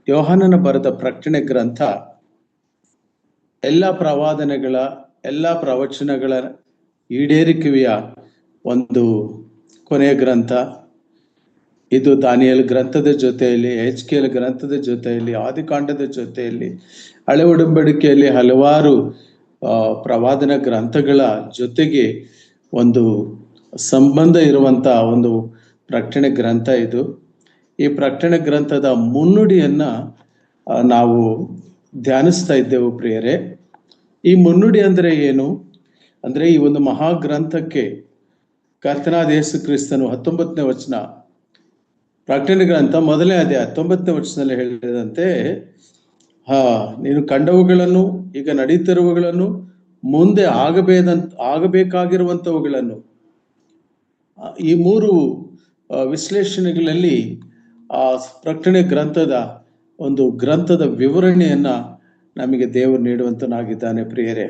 ಯೋಹಾನನ ಬರೆದ ಪ್ರಕಟಣೆ ಗ್ರಂಥ ಎಲ್ಲ ಪ್ರವಾದನೆಗಳ ಎಲ್ಲ ಪ್ರವಚನಗಳ ಈಡೇರಿಕೆಯ ಒಂದು ಕೊನೆಯ ಗ್ರಂಥ. ಇದು ದಾನಿಯೇಲ್ ಗ್ರಂಥದ ಜೊತೆಯಲ್ಲಿ, ಎಚ್ಕೆಲ್ ಗ್ರಂಥದ ಜೊತೆಯಲ್ಲಿ, ಆದಿಕಾಂಡದ ಜೊತೆಯಲ್ಲಿ, ಹಳೆ ಒಡಂಬಡಿಕೆಯಲ್ಲಿ ಹಲವಾರು ಪ್ರವಾದನ ಗ್ರಂಥಗಳ ಜೊತೆಗೆ ಒಂದು ಸಂಬಂಧ ಇರುವಂತ ಒಂದು ಪ್ರಕಟಣೆ ಗ್ರಂಥ ಇದು. ಈ ಪ್ರಕಟಣೆ ಗ್ರಂಥದ ಮುನ್ನುಡಿಯನ್ನ ನಾವು ಧ್ಯಾನಿಸ್ತಾ ಇದ್ದೆವು ಪ್ರಿಯರೇ. ಈ ಮುನ್ನುಡಿ ಅಂದ್ರೆ ಏನು ಅಂದ್ರೆ, ಈ ಒಂದು ಮಹಾಗ್ರಂಥಕ್ಕೆ ಕರ್ತನಾದ ಯೇಸು ಕ್ರಿಸ್ತನು 19ನೇ ವಚನ, ಪ್ರಕಟಣೆ ಗ್ರಂಥ 1ನೇ ಅಧ್ಯಾಯ 19ನೇ ವಚನದಲ್ಲಿ ಹೇಳಿದಂತೆ, ನೀನು ಕಂಡವುಗಳನ್ನು, ಈಗ ನಡೀತಿರುವವುಗಳನ್ನು, ಮುಂದೆ ಆಗಬೇಕಾಗಿರುವಂತವುಗಳನ್ನು, ಈ 3 ವಿಶ್ಲೇಷಣೆಗಳಲ್ಲಿ ಆ ಪ್ರಕಟಣೆ ಗ್ರಂಥದ ವಿವರಣೆಯನ್ನ ನಮಗೆ ದೇವರು ನೀಡುವಂತನಾಗಿದ್ದಾನೆ ಪ್ರಿಯರೇ.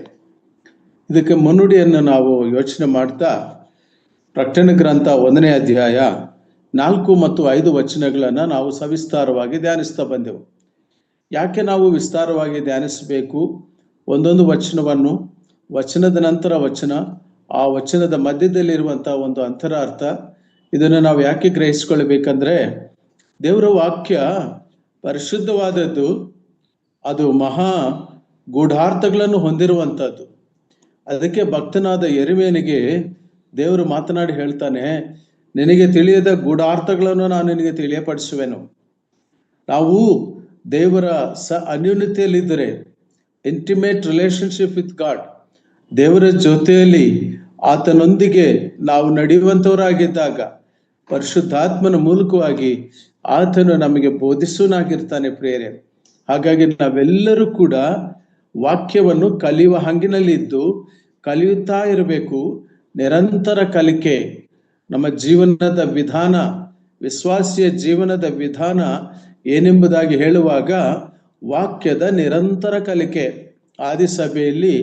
ಇದಕ್ಕೆ ಮುನ್ನುಡಿಯನ್ನು ನಾವು ಯೋಚನೆ ಮಾಡ್ತಾ ಪ್ರಕಟಣೆ ಗ್ರಂಥ 1ನೇ ಅಧ್ಯಾಯ 4 ಮತ್ತು 5 ವಚನಗಳನ್ನ ನಾವು ಸವಿಸ್ತಾರವಾಗಿ ಧ್ಯಾನಿಸ್ತಾ ಬಂದೆವು. ಯಾಕೆ ನಾವು ವಿಸ್ತಾರವಾಗಿ ಧ್ಯಾನಿಸಬೇಕು? ಒಂದೊಂದು ವಚನವನ್ನು, ವಚನದ ನಂತರ ವಚನ, ಆ ವಚನದ ಮಧ್ಯದಲ್ಲಿರುವಂತಹ ಒಂದು ಅಂತರಾರ್ಥ, ಇದನ್ನು ನಾವು ಯಾಕೆ ಗ್ರಹಿಸ್ಕೊಳ್ಬೇಕಂದ್ರೆ, ದೇವರ ವಾಕ್ಯ ಪರಿಶುದ್ಧವಾದದ್ದು, ಅದು ಮಹಾ ಗೂಢಾರ್ಥಗಳನ್ನು ಹೊಂದಿರುವಂಥದ್ದು. ಅದಕ್ಕೆ ಭಕ್ತನಾದ ಯೆರೆಮೀಯನಿಗೆ ದೇವರು ಮಾತನಾಡಿ ಹೇಳ್ತಾನೆ, ನಿನಗೆ ತಿಳಿಯದ ಗೂಢಾರ್ಥಗಳನ್ನು ನಾನು ನಿನಗೆ ತಿಳಿಯಪಡಿಸುವೆನು. ನಾವು ದೇವರ ಅನ್ಯೋನ್ಯತೆಯಲ್ಲಿದ್ದರೆ, ಇಂಟಿಮೇಟ್ ರಿಲೇಶನ್ಶಿಪ್ ವಿತ್ ಗಾಡ್, ದೇವರ ಜೊತೆಯಲ್ಲಿ ಆತನೊಂದಿಗೆ ನಾವು ನಡೆಯುವಂತವರಾಗಿದ್ದಾಗ ಪರಿಶುದ್ಧಾತ್ಮನ ಮೂಲಕವಾಗಿ ಆತನು ನಮಗೆ ಬೋಧಿಸುವನಾಗಿರ್ತಾನೆ ಪ್ರಿಯರೇ. ಹಾಗಾಗಿ ನಾವೆಲ್ಲರೂ ಕೂಡ ವಾಕ್ಯವನ್ನು ಕಲಿಯುವ ಹಂಗಿನಲ್ಲಿದ್ದು ಕಲಿಯುತ್ತಾ ಇರಬೇಕು. ನಿರಂತರ ಕಲಿಕೆ ನಮ್ಮ ಜೀವನದ ವಿಧಾನ, ವಿಶ್ವಾಸಿಯ ಜೀವನದ ವಿಧಾನ ಏನೆಂಬುದಾಗಿ ಹೇಳುವಾಗ ವಾಕ್ಯದ ನಿರಂತರ ಕಲಿಕೆ. ಆದಿ ಸಭೆಯಲ್ಲಿ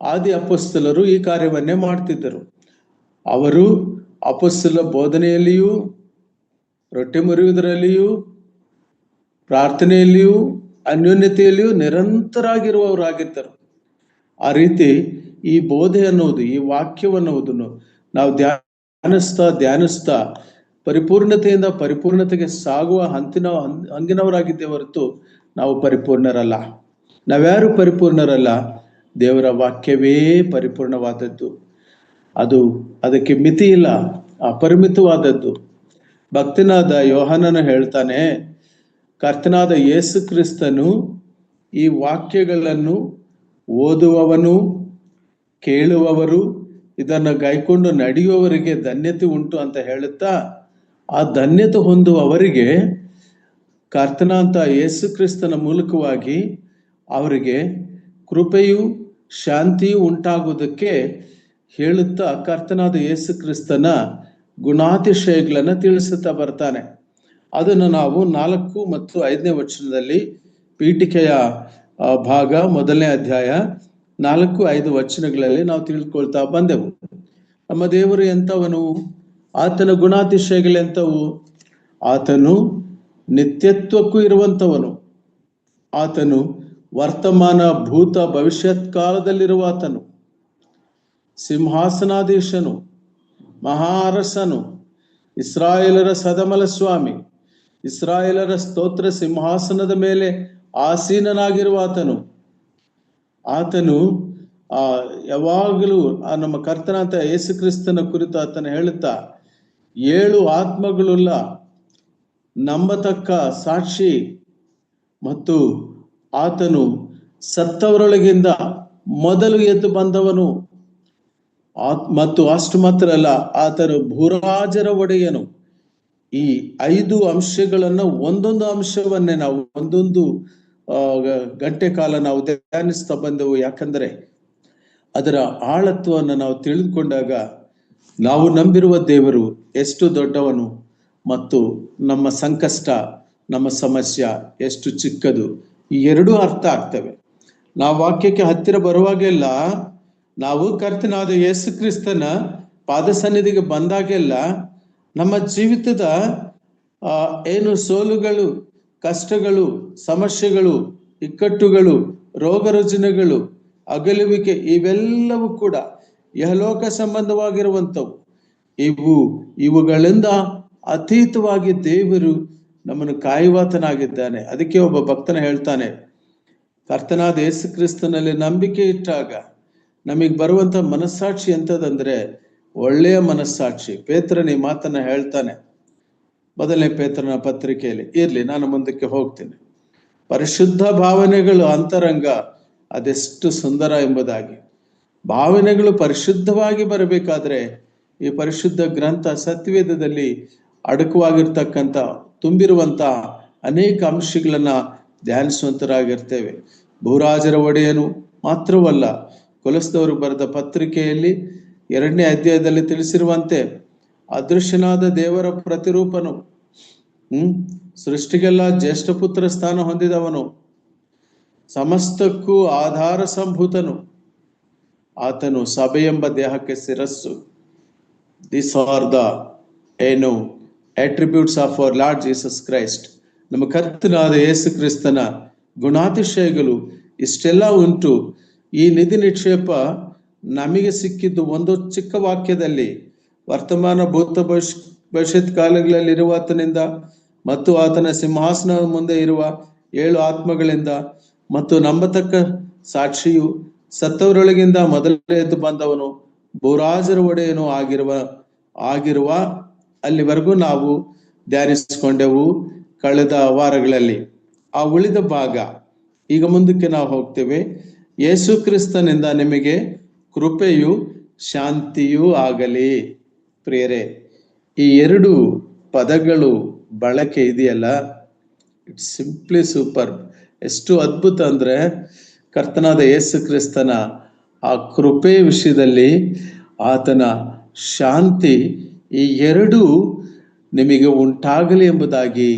ಆದಿ ಅಪೊಸ್ತಲರು ಈ ಕಾರ್ಯವನ್ನೇ ಮಾಡ್ತಿದ್ದರು. ಅವರು ಅಪೊಸ್ತಲ ಬೋಧನೆಯಲ್ಲಿಯೂ, ರೊಟ್ಟೆ ಮುರಿಯುವುದರಲ್ಲಿಯೂ, ಪ್ರಾರ್ಥನೆಯಲ್ಲಿಯೂ, ಅನ್ಯೋನ್ಯತೆಯಲ್ಲಿಯೂ ನಿರಂತರಾಗಿರುವವರಾಗಿದ್ದರು. ಆ ರೀತಿ ಈ ಬೋಧೆ ಅನ್ನುವುದು, ಈ ವಾಕ್ಯವನ್ನುವುದನ್ನು ನಾವು ಧ್ಯಾನಿಸ್ತಾ ಪರಿಪೂರ್ಣತೆಯಿಂದ ಪರಿಪೂರ್ಣತೆಗೆ ಸಾಗುವ ಹಂಗಿನವರಾಗಿದ್ದೇ ಹೊರತು ನಾವು ಪರಿಪೂರ್ಣರಲ್ಲ. ನಾವ್ಯಾರು ಪರಿಪೂರ್ಣರಲ್ಲ? ದೇವರ ವಾಕ್ಯವೇ ಪರಿಪೂರ್ಣವಾದದ್ದು. ಅದಕ್ಕೆ ಮಿತಿ ಇಲ್ಲ, ಅಪರಿಮಿತವಾದದ್ದು. ಭಕ್ತನಾದ ಯೋಹಾನನು ಹೇಳ್ತಾನೆ, ಕರ್ತನಾದ ಯೇಸು ಕ್ರಿಸ್ತನು ಈ ವಾಕ್ಯಗಳನ್ನು ಓದುವವನು, ಕೇಳುವವರು, ಇದನ್ನು ಗೈಕೊಂಡು ನಡೆಯುವವರಿಗೆ ಧನ್ಯತೆ ಉಂಟು ಅಂತ ಹೇಳುತ್ತಾ, ಆ ಧನ್ಯತೆ ಹೊಂದುವವರಿಗೆ ಕರ್ತನಾದ ಯೇಸು ಕ್ರಿಸ್ತನ ಮೂಲಕವಾಗಿ ಅವರಿಗೆ ಕೃಪೆಯು ಶಾಂತಿಯು ಉಂಟಾಗುವುದಕ್ಕೆ ಹೇಳುತ್ತಾ ಕರ್ತನಾದ ಯೇಸು ಕ್ರಿಸ್ತನ ಗುಣಾತಿಶಯಗಳನ್ನು ತಿಳಿಸುತ್ತಾ ಬರ್ತಾನೆ. ಅದನ್ನು ನಾವು 4 ಮತ್ತು 5ನೇ ವಚನದಲ್ಲಿ, ಪೀಠಿಕೆಯ ಭಾಗ 1ನೇ ಅಧ್ಯಾಯ 4, 5 ವಚನಗಳಲ್ಲಿ ನಾವು ತಿಳ್ಕೊಳ್ತಾ ಬಂದೆವು. ನಮ್ಮ ದೇವರು ಎಂಥವನು? ಆತನ ಗುಣಾತಿಶಯಗಳೆಂಥವು? ಆತನು ನಿತ್ಯತ್ವಕ್ಕೂ ಇರುವಂಥವನು. ಆತನು ವರ್ತಮಾನ, ಭೂತ, ಭವಿಷ್ಯತ್ ಕಾಲದಲ್ಲಿರುವ ಆತನು. ಸಿಂಹಾಸನಾಧೀಶನು, ಮಹಾರಸನು, ಇಸ್ರಾಯೇಲರ ಸದಮಲ ಸ್ವಾಮಿ, ಇಸ್ರಾಯೇಲರ ಸ್ತೋತ್ರ ಸಿಂಹಾಸನದ ಮೇಲೆ ಆಸೀನನಾಗಿರುವ ಆತನು ಯಾವಾಗಲೂ ನಮ್ಮ ಕರ್ತನಾದ ಯೇಸು ಕ್ರಿಸ್ತನ ಕುರಿತು ಆತನ ಹೇಳುತ್ತಾ, 7 ಆತ್ಮಗಳುಳ್ಳ ನಂಬತಕ್ಕ ಸಾಕ್ಷಿ ಮತ್ತು ಆತನು ಸತ್ತವರೊಳಗಿಂದ ಮೊದಲು ಎದ್ದು ಬಂದವನು ಮತ್ತು ಅಷ್ಟು ಮಾತ್ರ ಅಲ್ಲ, ಆತನು ಭೂರಾಜರ ಒಡೆಯನು. ಈ 5 ಅಂಶಗಳನ್ನ, ಒಂದೊಂದು ಅಂಶವನ್ನೇ ನಾವು ಒಂದೊಂದು ಗಂಟೆ ಕಾಲ ನಾವು ಧ್ಯಾನಿಸ್ತಾ ಬಂದೆವು. ಯಾಕಂದ್ರೆ ಅದರ ಆಳತ್ವವನ್ನು ನಾವು ತಿಳಿದುಕೊಂಡಾಗ ನಾವು ನಂಬಿರುವ ದೇವರು ಎಷ್ಟು ದೊಡ್ಡವನು ಮತ್ತು ನಮ್ಮ ಸಂಕಷ್ಟ, ನಮ್ಮ ಸಮಸ್ಯೆ ಎಷ್ಟು ಚಿಕ್ಕದು, ಈ 2 ಅರ್ಥ ಆಗ್ತವೆ. ನಾವು ವಾಕ್ಯಕ್ಕೆ ಹತ್ತಿರ ಬರುವಾಗೆಲ್ಲ, ನಾವು ಕರ್ತನಾದ ಯೇಸು ಕ್ರಿಸ್ತನ ಪಾದ ಕಷ್ಟಗಳು, ಸಮಸ್ಯೆಗಳು, ಇಕ್ಕಟ್ಟುಗಳು, ರೋಗ ರುಜಿನಗಳು, ಅಗಲುವಿಕೆ ಇವೆಲ್ಲವೂ ಕೂಡ ಯಹಲೋಕ ಸಂಬಂಧವಾಗಿರುವಂಥವು. ಇವುಗಳಿಂದ ಅತೀತವಾಗಿ ದೇವರು ನಮ್ಮನ್ನು ಕಾಯುವಾತನಾಗಿದ್ದಾನೆ. ಅದಕ್ಕೆ ಒಬ್ಬ ಭಕ್ತನ ಹೇಳ್ತಾನೆ, ಕರ್ತನಾದ ಯೇಸು ಕ್ರಿಸ್ತನಲ್ಲಿ ನಂಬಿಕೆ ಇಟ್ಟಾಗ ನಮಗೆ ಬರುವಂತ ಮನಸ್ಸಾಕ್ಷಿ ಎಂತದಂದ್ರೆ ಒಳ್ಳೆಯ ಮನಸ್ಸಾಕ್ಷಿ. ಪೇತ್ರನ ಈ ಮಾತನ್ನ ಹೇಳ್ತಾನೆ ಮೊದಲನೇ ಪೇತ್ರನ ಪತ್ರಿಕೆಯಲ್ಲಿ. ಇರ್ಲಿ, ನಾನು ಮುಂದಕ್ಕೆ ಹೋಗ್ತೀನಿ. ಪರಿಶುದ್ಧ ಭಾವನೆಗಳು ಅಂತರಂಗ ಅದೆಷ್ಟು ಸುಂದರ ಎಂಬುದಾಗಿ. ಭಾವನೆಗಳು ಪರಿಶುದ್ಧವಾಗಿ ಬರಬೇಕಾದ್ರೆ ಈ ಪರಿಶುದ್ಧ ಗ್ರಂಥ ಸತ್ಯವೇದದಲ್ಲಿ ಅಡಕವಾಗಿರ್ತಕ್ಕಂಥ ತುಂಬಿರುವಂತ ಅನೇಕ ಅಂಶಗಳನ್ನ ಧ್ಯಾನಿಸುವಂತರಾಗಿರ್ತೇವೆ. ಭೂರಾಜರ ಒಡೆಯನು ಮಾತ್ರವಲ್ಲ, ಕೊಲೊಸ್ದವರು ಬರೆದ ಪತ್ರಿಕೆಯಲ್ಲಿ 2ನೇ ಅಧ್ಯಾಯದಲ್ಲಿ ತಿಳಿಸಿರುವಂತೆ ಅದೃಶ್ಯನಾದ ದೇವರ ಪ್ರತಿರೂಪನು, ಸೃಷ್ಟಿಗೆಲ್ಲ ಜ್ಯೇಷ್ಠ ಪುತ್ರ ಸ್ಥಾನ ಹೊಂದಿದವನು, ಸಮಸ್ತಕ್ಕೂ ಆಧಾರ ಸಂಭೂತನು, ಆತನು ಸಭೆ ಎಂಬ ದೇಹಕ್ಕೆ ಶಿರಸ್ಸು. This are the attributes of our Lord Jesus Christ. ನಮ್ಮ ಕರ್ತನಾದ ಯೇಸು ಕ್ರಿಸ್ತನ ಗುಣಾತಿಶಯಗಳು ಇಷ್ಟೆಲ್ಲ ಉಂಟು. ಈ ನಿಧಿ ನಿಕ್ಷೇಪ ನಮಗೆ ಸಿಕ್ಕಿದ್ದು ಒಂದು ಚಿಕ್ಕ ವಾಕ್ಯದಲ್ಲಿ, ವರ್ತಮಾನ ಭೂತ ಭವಿಷ್ಯತ್ ಕಾಲಗಳಲ್ಲಿರುವ ಆತನಿಂದ ಮತ್ತು ಆತನ ಸಿಂಹಾಸನದ ಮುಂದೆ ಇರುವ 7 ಆತ್ಮಗಳಿಂದ ಮತ್ತು ನಂಬತಕ್ಕ ಸಾಕ್ಷಿಯು, ಸತ್ತವರೊಳಗಿಂದ ಮೊದಲೇ ಎದ್ದು ಬಂದವನು, ಭೂರಾಜರ ಒಡೆಯನು ಆಗಿರುವ ಅಲ್ಲಿವರೆಗೂ ನಾವು ಧ್ಯಾನಿಸಿಕೊಂಡೆವು ಕಳೆದ ವಾರಗಳಲ್ಲಿ. ಆ ಉಳಿದ ಭಾಗ ಈಗ ಮುಂದಕ್ಕೆ ನಾವು ಹೋಗ್ತೇವೆ. ಯೇಸು ಕ್ರಿಸ್ತನಿಂದ ನಿಮಗೆ ಕೃಪೆಯು ಶಾಂತಿಯೂ ಆಗಲಿ. ಪ್ರಿಯರೇ, ಈ 2 ಪದಗಳು ಬಳಕೆ ಇದೆಯಲ್ಲ, ಇಟ್ಸ್ ಸಿಂಪ್ಲಿ ಸೂಪರ್. ಎಷ್ಟು ಅದ್ಭುತ ಅಂದ್ರೆ, ಕರ್ತನಾದ ಯೇಸು ಕ್ರಿಸ್ತನ ಆ ಕೃಪೆ ವಿಷಯದಲ್ಲಿ ಆತನ ಶಾಂತಿ, ಈ 2 ನಿಮಗೆ ಉಂಟಾಗಲಿ ಎಂಬುದಾಗಿ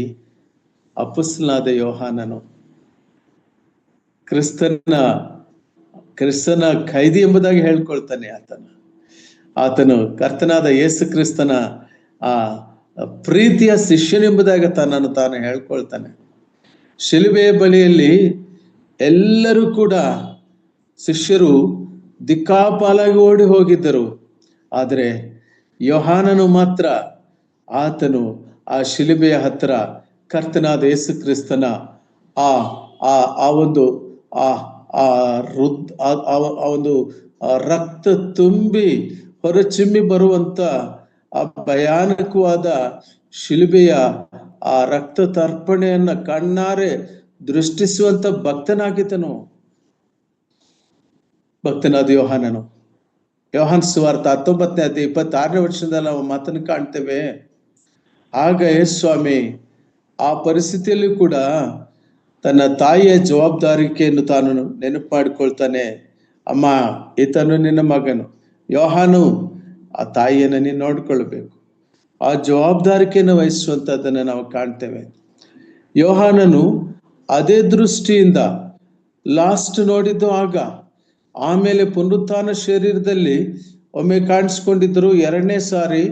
ಅಪೊಸ್ತಲನಾದ ಯೋಹಾನನು ಕ್ರಿಸ್ತನ ಖೈದಿ ಎಂಬುದಾಗಿ ಹೇಳ್ಕೊಳ್ತಾನೆ. ಆತನು ಕರ್ತನಾದ ಯೇಸು ಕ್ರಿಸ್ತನ ಆ ಪ್ರೀತಿಯ ಶಿಷ್ಯನೆಂಬುದಾಗಿ ತನ್ನನ್ನು ತಾನು ಹೇಳ್ಕೊಳ್ತಾನೆ. ಶಿಲುಬೆಯ ಬಳಿಯಲ್ಲಿ ಎಲ್ಲರೂ ಕೂಡ ಶಿಷ್ಯರು ದಿಕ್ಕಾಪಾಲಾಗಿ ಓಡಿ ಹೋಗಿದ್ದರು. ಆದರೆ ಯೋಹಾನನು ಮಾತ್ರ, ಆತನು ಆ ಶಿಲುಬೆಯ ಹತ್ರ ಕರ್ತನಾದ ಯೇಸು ಕ್ರಿಸ್ತನ ಒಂದು ರಕ್ತ ತುಂಬಿ ಹೊರಚಿಮ್ಮಿ ಬರುವಂತ ಆ ಭಯಾನಕವಾದ ಶಿಲುಬೆಯ ಆ ರಕ್ತ ತರ್ಪಣೆಯನ್ನ ಕಣ್ಣಾರೆ ದೃಷ್ಟಿಸುವಂತ ಭಕ್ತನಾದ ಯೋಹಾನನು. ಯೋಹಾನ್ ಸುವಾರ್ತೆ 19ನೇ ಅಧ್ಯಾಯ 26ನೇ ವರ್ಷದಲ್ಲಿ ನಾವು ಮಾತನ್ನು ಕಾಣ್ತೇವೆ. ಆಗ ಯೇಸುಸ್ವಾಮಿ ಆ ಪರಿಸ್ಥಿತಿಯಲ್ಲಿ ಕೂಡ ತನ್ನ ತಾಯಿಯ ಜವಾಬ್ದಾರಿಕೆಯನ್ನು ತಾನು ನೆನಪು ಮಾಡಿಕೊಳ್ತಾನೆ. ಅಮ್ಮ, ಈತನು ನಿನ್ನ ಮಗನು. ಯೋಹಾನು, ಆ ತಾಯಿಯನ್ನು ನೀನು ನೋಡ್ಕೊಳ್ಬೇಕು. ಆ ಜವಾಬ್ದಾರಿಕೆಯನ್ನು ವಹಿಸುವಂತದ್ದನ್ನು ನಾವು ಕಾಣ್ತೇವೆ. ಯೋಹಾನನು ಅದೇ ದೃಷ್ಟಿಯಿಂದ ಲಾಸ್ಟ್ ನೋಡಿದ್ದು ಆಗ. ಆಮೇಲೆ ಪುನರುತ್ಥಾನ ಶರೀರದಲ್ಲಿ ಒಮ್ಮೆ ಕಾಣಿಸ್ಕೊಂಡಿದ್ರು. 2ನೇ ಸಾರಿ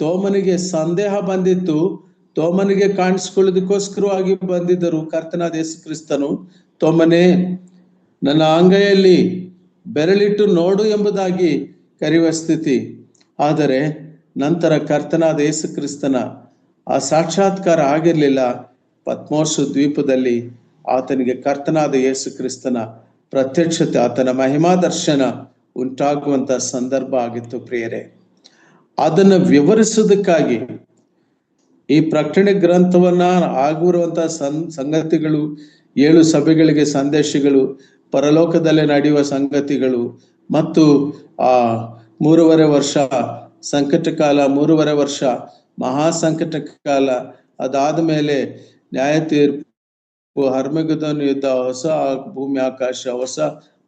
ತೋಮನಿಗೆ ಸಂದೇಹ ಬಂದಿತ್ತು. ತೋಮನಿಗೆ ಕಾಣಿಸ್ಕೊಳ್ಳೋದಕ್ಕೋಸ್ಕರವಾಗಿ ಬಂದಿದ್ದರು ಕರ್ತನಾದ ಯೇಸು ಕ್ರಿಸ್ತನು. ತೋಮನೇ, ನನ್ನ ಅಂಗೈಯಲ್ಲಿ ಬೆರಳಿಟ್ಟು ನೋಡು ಎಂಬುದಾಗಿ ಕರೆಯುವ ಸ್ಥಿತಿ. ಆದರೆ ನಂತರ ಕರ್ತನಾದ ಯೇಸು ಕ್ರಿಸ್ತನ ಆ ಸಾಕ್ಷಾತ್ಕಾರ ಆಗಿರ್ಲಿಲ್ಲ. ಪತ್ಮೋಸ್ ದ್ವೀಪದಲ್ಲಿ ಆತನಿಗೆ ಕರ್ತನಾದ ಯೇಸು ಕ್ರಿಸ್ತನ ಪ್ರತ್ಯಕ್ಷತೆ, ಆತನ ಮಹಿಮಾ ದರ್ಶನ ಉಂಟಾಗುವಂತ ಸಂದರ್ಭ ಆಗಿತ್ತು. ಪ್ರಿಯರೇ, ಅದನ್ನ ವಿವರಿಸುವುದಕ್ಕಾಗಿ ಈ ಪ್ರಕಟಣೆ ಗ್ರಂಥವನ್ನ ಆಗಿರುವಂತಹ ಸಂಗತಿಗಳು, 7 ಸಭೆಗಳಿಗೆ ಸಂದೇಶಗಳು, ಪರಲೋಕದಲ್ಲೇ ನಡೆಯುವ ಸಂಗತಿಗಳು ಮತ್ತು ಆ 3.5 ವರ್ಷ ಸಂಕಟ ಕಾಲ, 3.5 ವರ್ಷ ಮಹಾ ಸಂಕಟ ಕಾಲ, ಅದಾದ ಮೇಲೆ ನ್ಯಾಯ ತೀರ್ಪು, ಹರ್ಮಗೆದೋನ್ ಯುದ್ಧ, ಹೊಸ ಭೂಮಿ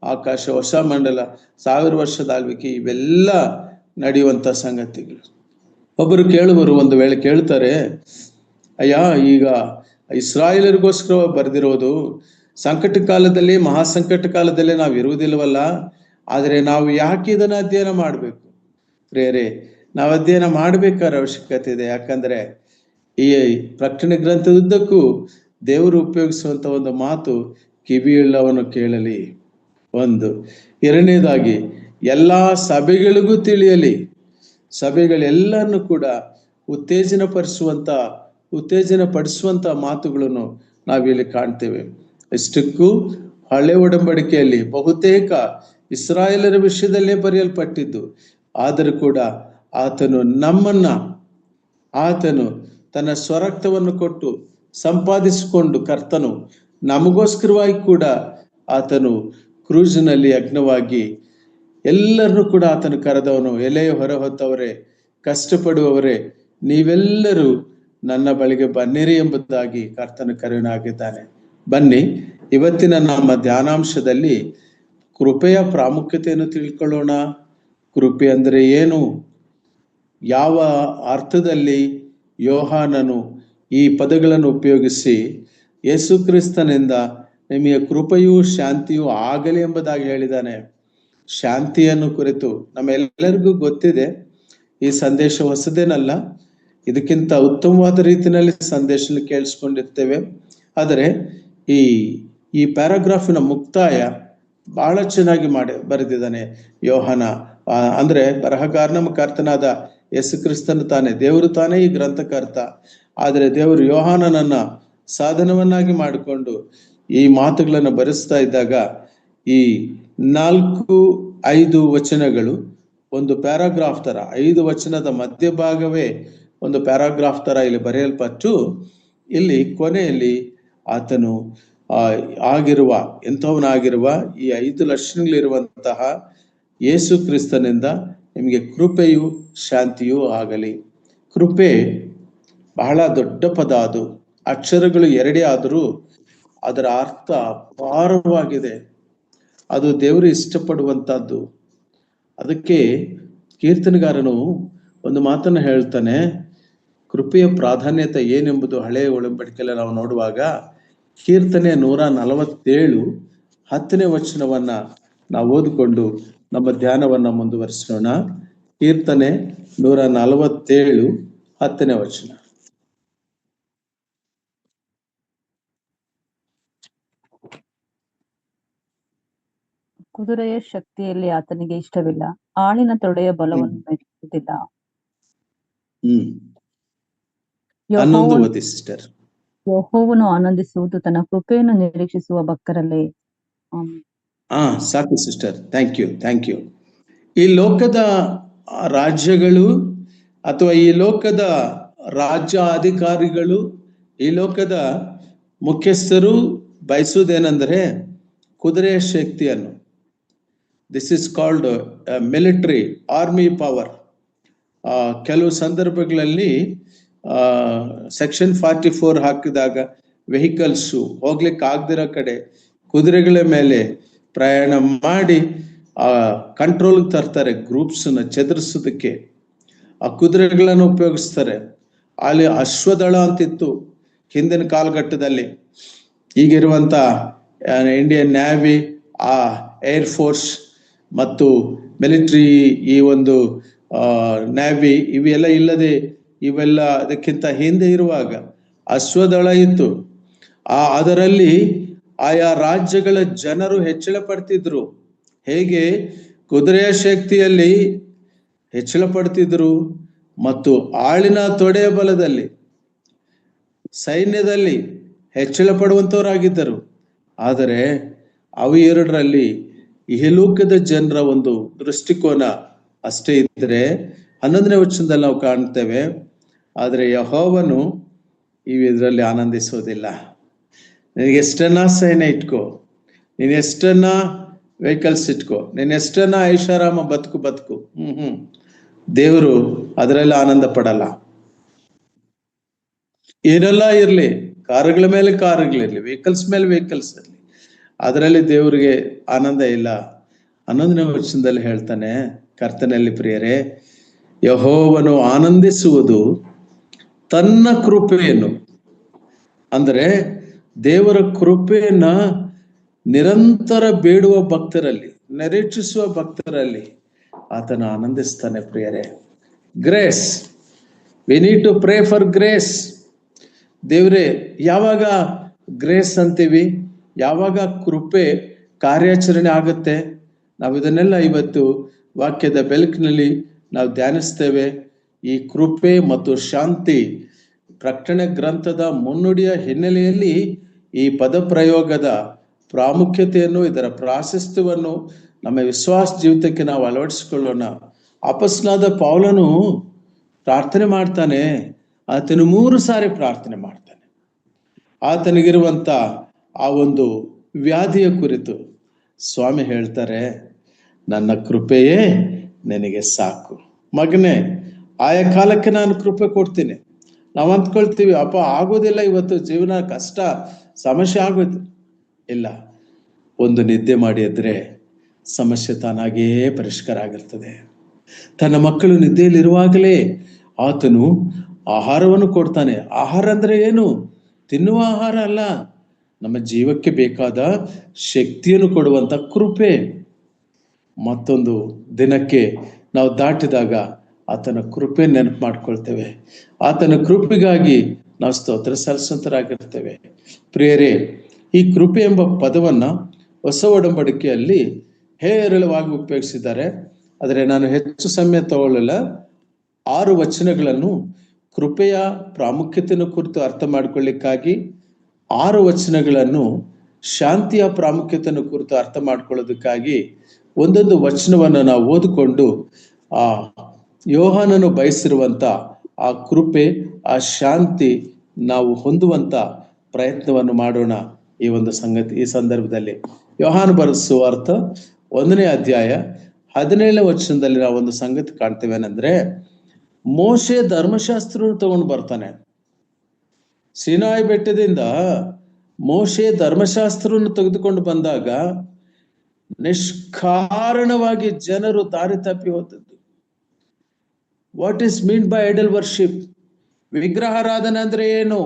ಆಕಾಶ, ಹೊಸ ಮಂಡಲ, 1000 ವರ್ಷದ ಆಳ್ವಿಕೆ, ಇವೆಲ್ಲ ನಡೆಯುವಂತ ಸಂಗತಿಗಳು. ಒಬ್ಬರು ಕೇಳುವರು, ಒಂದು ವೇಳೆ ಕೇಳ್ತಾರೆ, ಅಯ್ಯ, ಈಗ ಇಸ್ರಾಯೇಲರಿಗೋಸ್ಕರ ಬರೆದಿರೋದು, ಸಂಕಟ ಕಾಲದಲ್ಲಿ, ಮಹಾಸಂಕಟ ಕಾಲದಲ್ಲಿ ನಾವು ಇರುವುದಿಲ್ಲವಲ್ಲ, ಆದರೆ ನಾವು ಯಾಕೆ ಇದನ್ನ ಅಧ್ಯಯನ ಮಾಡಬೇಕು? ಪ್ರಿಯರೇ, ನಾವು ಅಧ್ಯಯನ ಮಾಡಬೇಕಾದ ಅವಶ್ಯಕತೆ ಇದೆ. ಯಾಕಂದ್ರೆ ಈ ಪ್ರಕಟಣೆ ಗ್ರಂಥದುದ್ದಕ್ಕೂ ದೇವರು ಉಪಯೋಗಿಸುವಂತ ಒಂದು ಮಾತು, ಕಿವಿಯುಳ್ಳವನು ಕೇಳಲಿ. ಒಂದು. ಎರಡನೇದಾಗಿ ಎಲ್ಲಾ ಸಭೆಗಳಿಗೂ ತಿಳಿಯಲಿ. ಸಭೆಗಳೆಲ್ಲರನ್ನು ಕೂಡ ಉತ್ತೇಜನ ಪಡಿಸುವಂತ ಮಾತುಗಳನ್ನು ನಾವಿಲ್ಲಿ ಕಾಣ್ತೇವೆ. ಇಷ್ಟಕ್ಕೂ ಹಳೆ ಒಡಂಬಡಿಕೆಯಲ್ಲಿ ಬಹುತೇಕ ಇಸ್ರಾಯೇಲರ ವಿಷಯದಲ್ಲೇ ಬರೆಯಲ್ಪಟ್ಟಿದ್ದು. ಆದರೂ ಕೂಡ ಆತನು ತನ್ನ ಸ್ವರಕ್ತವನ್ನು ಕೊಟ್ಟು ಸಂಪಾದಿಸಿಕೊಂಡು ಕರ್ತನು ನಮಗೋಸ್ಕರವಾಗಿ ಕೂಡ ಆತನು ಕ್ರೂಜಿನಲ್ಲಿ ಯಜ್ಞವಾಗಿ ಎಲ್ಲರನ್ನೂ ಕೂಡ ಆತನು ಕರೆದವನು. ಎಲೆಯ ಹೊರ ಹೊತ್ತವರೇ, ಕಷ್ಟಪಡುವವರೇ, ನೀವೆಲ್ಲರೂ ನನ್ನ ಬಳಿಗೆ ಬನ್ನಿರಿ ಎಂಬುದಾಗಿ ಕರ್ತನು ಕರೆಯನಾಗಿದ್ದಾನೆ. ಬನ್ನಿ, ಇವತ್ತಿನ ನಮ್ಮ ಧ್ಯಾನಾಂಶದಲ್ಲಿ ಕೃಪೆಯ ಪ್ರಾಮುಖ್ಯತೆಯನ್ನು ತಿಳ್ಕೊಳ್ಳೋಣ. ಕೃಪೆ ಅಂದರೆ ಏನು? ಯಾವ ಅರ್ಥದಲ್ಲಿ ಯೋಹಾನನು ಈ ಪದಗಳನ್ನು ಉಪಯೋಗಿಸಿ ಯೇಸು ಕ್ರಿಸ್ತನಿಂದ ನಿಮಗೆ ಕೃಪೆಯೂ ಶಾಂತಿಯೂ ಆಗಲಿ ಎಂಬುದಾಗಿ ಹೇಳಿದ್ದಾನೆ. ಶಾಂತಿಯನ್ನು ಕುರಿತು ನಮ್ಮೆಲ್ಲರಿಗೂ ಗೊತ್ತಿದೆ. ಈ ಸಂದೇಶ ಹೊಸದೇನಲ್ಲ. ಇದಕ್ಕಿಂತ ಉತ್ತಮವಾದ ರೀತಿಯಲ್ಲಿ ಸಂದೇಶ ಕೇಳಿಸ್ಕೊಂಡಿರ್ತೇವೆ. ಆದರೆ ಈ ಪ್ಯಾರಾಗ್ರಾಫಿನ ಮುಕ್ತಾಯ ಬಹಳ ಚೆನ್ನಾಗಿ ಬರೆದಿದ್ದಾನೆ ಯೋಹಾನ. ಅಂದ್ರೆ ಬರಹಗಾರ ನಮ್ಮ ಕರ್ತನಾದ ಯೇಸು ಕ್ರಿಸ್ತನು ತಾನೇ, ದೇವರು ತಾನೇ ಈ ಗ್ರಂಥಕರ್ತ. ಆದರೆ ದೇವರು ಯೋಹಾನನನ್ನ ಸಾಧನವನ್ನಾಗಿ ಮಾಡಿಕೊಂಡು ಈ ಮಾತುಗಳನ್ನು ಬರೆಸ್ತಾ ಇದ್ದಾಗ ಈ 4-5 ವಚನಗಳು ಒಂದು ಪ್ಯಾರಾಗ್ರಾಫ್ ತರ, 5 ವಚನದ ಮಧ್ಯಭಾಗವೇ ಒಂದು ಪ್ಯಾರಾಗ್ರಾಫ್ ತರ ಇಲ್ಲಿ ಬರೆಯಲ್ಪಟ್ಟು, ಇಲ್ಲಿ ಕೊನೆಯಲ್ಲಿ ಆತನು ಎಂಥವನಾಗಿರುವ ಈ 5 ಲಕ್ಷಣಗಳಿರುವಂತಹ ಯೇಸು ಕ್ರಿಸ್ತನಿಂದ ನಿಮಗೆ ಕೃಪೆಯು ಶಾಂತಿಯೂ ಆಗಲಿ. ಕೃಪೆ ಬಹಳ ದೊಡ್ಡ ಪದ. ಅದು ಅಕ್ಷರಗಳು 2 ಆದರೂ ಅದರ ಅರ್ಥ ಅಪಾರವಾಗಿದೆ. ಅದು ದೇವರು ಇಷ್ಟಪಡುವಂತಹದ್ದು. ಅದಕ್ಕೆ ಕೀರ್ತನೆಗಾರನು ಒಂದು ಮಾತನ್ನು ಹೇಳ್ತಾನೆ. ಕೃಪೆಯ ಪ್ರಾಧಾನ್ಯತೆ ಏನೆಂಬುದು ಹಳೆಯ ಒಡಂಬಡಿಕೆಯಲ್ಲಿ ನಾವು ನೋಡುವಾಗ ಕೀರ್ತನೆ 147 10ನೇ ವಚನವನ್ನ ನಾವು ಓದಿಕೊಂಡು ನಮ್ಮ ಧ್ಯಾನವನ್ನ ಮುಂದುವರಿಸೋಣ. ಕೀರ್ತನೆ 147 10ನೇ ವಚನ. ಕುದುರೆಯ ಶಕ್ತಿಯಲ್ಲಿ ಆತನಿಗೆ ಇಷ್ಟವಿಲ್ಲ, ಆಳಿನ ತೊಡೆಯ ಬಲವನ್ನು ಮೆಚ್ಚುವುದಿಲ್ಲ. ಯೆಹೋವನು ಆನಂದಿಸುವುದು ತನ್ನ ಕೃಪೆಯನ್ನು ನಿರೀಕ್ಷಿಸುವ ಭಕ್ತರಲ್ಲೇ. ಸಾಕು ಸಿಸ್ಟರ್, ಥ್ಯಾಂಕ್ ಯು. ಈ ಲೋಕದ ರಾಜ್ಯಗಳು ಅಥವಾ ಈ ಲೋಕದ ರಾಜ್ಯ ಅಧಿಕಾರಿಗಳು, ಈ ಲೋಕದ ಮುಖ್ಯಸ್ಥರು ಬಯಸುವುದೇನೆಂದರೆ ಕುದುರೆಯ ಶಕ್ತಿಯನ್ನು. This is called military army power. ಕೆಲವು ಸಂದರ್ಭಗಳಲ್ಲಿ ಸೆಕ್ಷನ್ 44 ಹಾಕಿದಾಗ ವೆಹಿಕಲ್ಸು ಹೋಗ್ಲಿಕ್ಕೆ ಆಗದಿರೋ ಕಡೆ ಕುದುರೆಗಳ ಮೇಲೆ ಪ್ರಯಾಣ ಮಾಡಿ ಕಂಟ್ರೋಲ್ ತರ್ತಾರೆ. ಗ್ರೂಪ್ಸ್ನ ಚದುರಿಸೋದಕ್ಕೆ ಆ ಕುದುರೆಗಳನ್ನು ಉಪಯೋಗಿಸ್ತಾರೆ. ಅಲ್ಲಿ ಅಶ್ವದಳ ಅಂತಿತ್ತು ಹಿಂದಿನ ಕಾಲಘಟ್ಟದಲ್ಲಿ. ಈಗಿರುವಂತ ಇಂಡಿಯನ್ ನ್ಯಾವಿ, ಏರ್ ಫೋರ್ಸ್ ಮತ್ತು ಮಿಲಿಟರಿ, ಈ ಒಂದು ನ್ಯಾವಿ ಇವೆಲ್ಲ ಇಲ್ಲದೆ, ಇವೆಲ್ಲ ಅದಕ್ಕಿಂತ ಹಿಂದೆ ಇರುವಾಗ ಅಶ್ವದಳ ಇತ್ತು. ಅದರಲ್ಲಿ ಆಯಾ ರಾಜ್ಯಗಳ ಜನರು ಹೆಚ್ಚಳ ಪಡ್ತಿದ್ರು. ಹೇಗೆ ಕುದುರೆಯ ಶಕ್ತಿಯಲ್ಲಿ ಹೆಚ್ಚಳ ಪಡ್ತಿದ್ರು ಮತ್ತು ಆಳಿನ ತೊಡೆಯ ಬಲದಲ್ಲಿ, ಸೈನ್ಯದಲ್ಲಿ ಹೆಚ್ಚಳ ಪಡುವಂತವರಾಗಿದ್ದರು. ಆದರೆ ಅವು ಎರಡರಲ್ಲಿ ಇಹಲೋಕದ ಜನರ ಒಂದು ದೃಷ್ಟಿಕೋನ ಅಷ್ಟೇ ಇದ್ರೆ 11ನೇ ವಚನದಲ್ಲಿ ನಾವು ಕಾಣ್ತೇವೆ. ಆದರೆ ಯೆಹೋವನು ಇದರಲ್ಲಿ ಆನಂದಿಸೋದಿಲ್ಲ. ನಿನಗೆ ಎಷ್ಟನ್ನ ಸೈನ್ಯ ಇಟ್ಕೋ, ನೀನ್ ಎಷ್ಟನ್ನ ವೆಹಿಕಲ್ಸ್ ಇಟ್ಕೋ, ನೀನ್ ಎಷ್ಟನ್ನ ಐಷಾರಾಮ ಬದುಕು, ದೇವರು ಅದರಲ್ಲಿ ಆನಂದ ಪಡಲ್ಲ. ಏನೆಲ್ಲ ಇರ್ಲಿ, ಕಾರುಗಳ ಮೇಲೆ ಕಾರುಗಳಿರ್ಲಿ, ವೆಹಿಕಲ್ಸ್ ಮೇಲೆ ವೆಹಿಕಲ್ಸ್ ಇರ್ಲಿ, ಅದರಲ್ಲಿ ದೇವರಿಗೆ ಆನಂದ ಇಲ್ಲ. 11ನೇ ವಚನದಲ್ಲಿ ಹೇಳ್ತಾನೆ, ಕರ್ತನಲ್ಲಿ ಪ್ರಿಯರೇ, ಯೆಹೋವನು ಆನಂದಿಸುವುದು ತನ್ನ ಕೃಪೆಯನ್ನು, ಅಂದರೆ ದೇವರ ಕೃಪೆಯನ್ನ ನಿರಂತರ ಬೇಡುವ ಭಕ್ತರಲ್ಲಿ, ನಿರೀಕ್ಷಿಸುವ ಭಕ್ತರಲ್ಲಿ ಆತನ ಆನಂದಿಸ್ತಾನೆ. ಪ್ರಿಯರೇ, grace, we need to pray for grace. ದೇವ್ರೇ, ಯಾವಾಗ ಗ್ರೇಸ್ ಅಂತೀವಿ. ಯಾವಾಗ ಕೃಪೆ ಕಾರ್ಯಾಚರಣೆ ಆಗುತ್ತೆ, ನಾವು ಇದನ್ನೆಲ್ಲ ಇವತ್ತು ವಾಕ್ಯದ ಬೆಳಕಿನಲ್ಲಿ ನಾವು ಧ್ಯಾನಿಸ್ತೇವೆ. ಈ ಕೃಪೆ ಮತ್ತು ಶಾಂತಿ ಪ್ರಕಟಣೆ ಗ್ರಂಥದ ಮುನ್ನುಡಿಯ ಹಿನ್ನೆಲೆಯಲ್ಲಿ ಈ ಪದ ಪ್ರಯೋಗದ ಪ್ರಾಮುಖ್ಯತೆಯನ್ನು, ಇದರ ಪ್ರಾಶಸ್ತ್ಯವನ್ನು ನಮ್ಮ ವಿಶ್ವಾಸ ಜೀವಿತಕ್ಕೆ ನಾವು ಅಳವಡಿಸಿಕೊಳ್ಳೋಣ. ಅಪೊಸ್ತಲನಾದ ಪೌಲನು ಪ್ರಾರ್ಥನೆ ಮಾಡ್ತಾನೆ. ಆತನು 3 ಸಾರಿ ಪ್ರಾರ್ಥನೆ ಮಾಡ್ತಾನೆ. ಆತನಿಗಿರುವಂತ ಆ ಒಂದು ವ್ಯಾಧಿಯ ಕುರಿತು ಸ್ವಾಮಿ ಹೇಳ್ತಾರೆ, ನನ್ನ ಕೃಪೆಯೇ ನಿನಗೆ ಸಾಕು ಮಗನೇ, ಆಯಾ ಕಾಲಕ್ಕೆ ನಾನು ಕೃಪೆ ಕೊಡ್ತೀನಿ. ನಾವು ಅಂದ್ಕೊಳ್ತೀವಿ, ಅಪ್ಪ ಆಗೋದಿಲ್ಲ, ಇವತ್ತು ಜೀವನ ಕಷ್ಟ ಸಮಸ್ಯೆ ಆಗೋಯ್ತು. ಇಲ್ಲ, ಒಂದು ನಿದ್ದೆ ಮಾಡಿ ಎದ್ರೆ ಸಮಸ್ಯೆ ತಾನಾಗಿಯೇ ಪರಿಷ್ಕಾರ ಆಗಿರ್ತದೆ. ತನ್ನ ಮಕ್ಕಳು ನಿದ್ದೆಯಲ್ಲಿರುವಾಗಲೇ ಆತನು ಆಹಾರವನ್ನು ಕೊಡ್ತಾನೆ. ಆಹಾರ ಅಂದ್ರೆ ಏನು? ತಿನ್ನುವ ಆಹಾರ ಅಲ್ಲ, ನಮ್ಮ ಜೀವಕ್ಕೆ ಬೇಕಾದ ಶಕ್ತಿಯನ್ನು ಕೊಡುವಂತ ಕೃಪೆ. ಮತ್ತೊಂದು ದಿನಕ್ಕೆ ನಾವು ದಾಟಿದಾಗ ಆತನ ಕೃಪೆ ನೆನಪು ಮಾಡ್ಕೊಳ್ತೇವೆ. ಆತನ ಕೃಪೆಗಾಗಿ ನಾವು ಸ್ತೋತ್ರ ಸಲ್ಲಿಸುವಂತರಾಗಿರ್ತೇವೆ. ಪ್ರಿಯರೇ, ಈ ಕೃಪೆ ಎಂಬ ಪದವನ್ನ ಹೊಸ ಒಡಂಬಡಿಕೆಯಲ್ಲಿ ಹೇರಳವಾಗಿ ಉಪಯೋಗಿಸಿದ್ದಾರೆ. ಆದರೆ ನಾನು ಹೆಚ್ಚು ಸಮಯ ತಗೊಳ್ಳಲ್ಲ. 6 ವಚನಗಳನ್ನು ಕೃಪೆಯ ಪ್ರಾಮುಖ್ಯತೆಯನ್ನು ಕುರಿತು ಅರ್ಥ ಮಾಡಿಕೊಳ್ಳಿಕ್ಕಾಗಿ, 6 ವಚನಗಳನ್ನು ಶಾಂತಿಯ ಪ್ರಾಮುಖ್ಯತೆಯನ್ನು ಕುರಿತು ಅರ್ಥ ಮಾಡ್ಕೊಳ್ಳೋದಕ್ಕಾಗಿ ಒಂದೊಂದು ವಚನವನ್ನು ನಾವು ಓದಿಕೊಂಡು ಆ ಯೋಹಾನನು ಬಯಸಿರುವಂತ ಆ ಕೃಪೆ, ಆ ಶಾಂತಿ ನಾವು ಹೊಂದುವಂತ ಪ್ರಯತ್ನವನ್ನು ಮಾಡೋಣ. ಈ ಸಂದರ್ಭದಲ್ಲಿ ಯೋಹಾನ ಬರೆದ ಸುವಾರ್ಥ 1ನೇ ಅಧ್ಯಾಯ 17ನೇ ವಚನದಲ್ಲಿ ನಾವು ಒಂದು ಸಂಗತಿ ಕಾಣ್ತೇವೆ. ಏನಂದ್ರೆ, ಮೋಶೆ ಧರ್ಮಶಾಸ್ತ್ರವನ್ನು ತಗೊಂಡು ಬರ್ತಾನೆ. ಸೀನಾಯಿ ಬೆಟ್ಟದಿಂದ ಮೋಶೆ ಧರ್ಮಶಾಸ್ತ್ರವನ್ನು ತೆಗೆದುಕೊಂಡು ಬಂದಾಗ ನಿಷ್ಕಾರಣವಾಗಿ ಜನರು ದಾರಿ ತಪ್ಪಿ ಹೋದದ್ದು. What is mean by idol worship? ವಿಗ್ರಹಾರಾಧನೆ ಅಂದ್ರೆ ಏನು?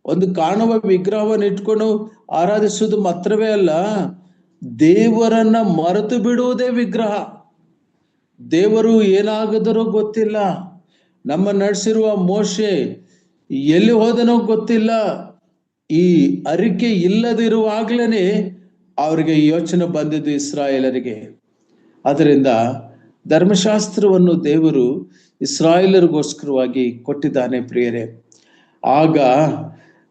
ಒಂದು ಕಾಣುವ ವಿಗ್ರಹವನ್ನು ಇಟ್ಕೊಂಡು ಆರಾಧಿಸುವುದು ಮಾತ್ರವೇ ಅಲ್ಲ, ದೇವರನ್ನ ಮರೆತು ಬಿಡುವುದೇ ವಿಗ್ರಹ. ದೇವರು ಏನಾಗದರೋ ಗೊತ್ತಿಲ್ಲ. ನಮ್ಮ ನಡೆಸಿರುವ ಮೋಶೆ ಎಲ್ಲಿ ಹೋದನೋ ಗೊತ್ತಿಲ್ಲ. ಈ ಅರಿಕೆ ಇಲ್ಲದಿರುವಾಗ್ಲೇನೆ ಅವರಿಗೆ ಯೋಚನೆ ಬಂದಿದ್ದು ಇಸ್ರಾಯೇಲರಿಗೆ. ಅದರಿಂದ ಧರ್ಮಶಾಸ್ತ್ರವನ್ನು ದೇವರು ಇಸ್ರಾಯೇಲರಿಗೋಸ್ಕರವಾಗಿ ಕೊಟ್ಟಿದ್ದಾನೆ. ಪ್ರಿಯರೇ, ಆಗ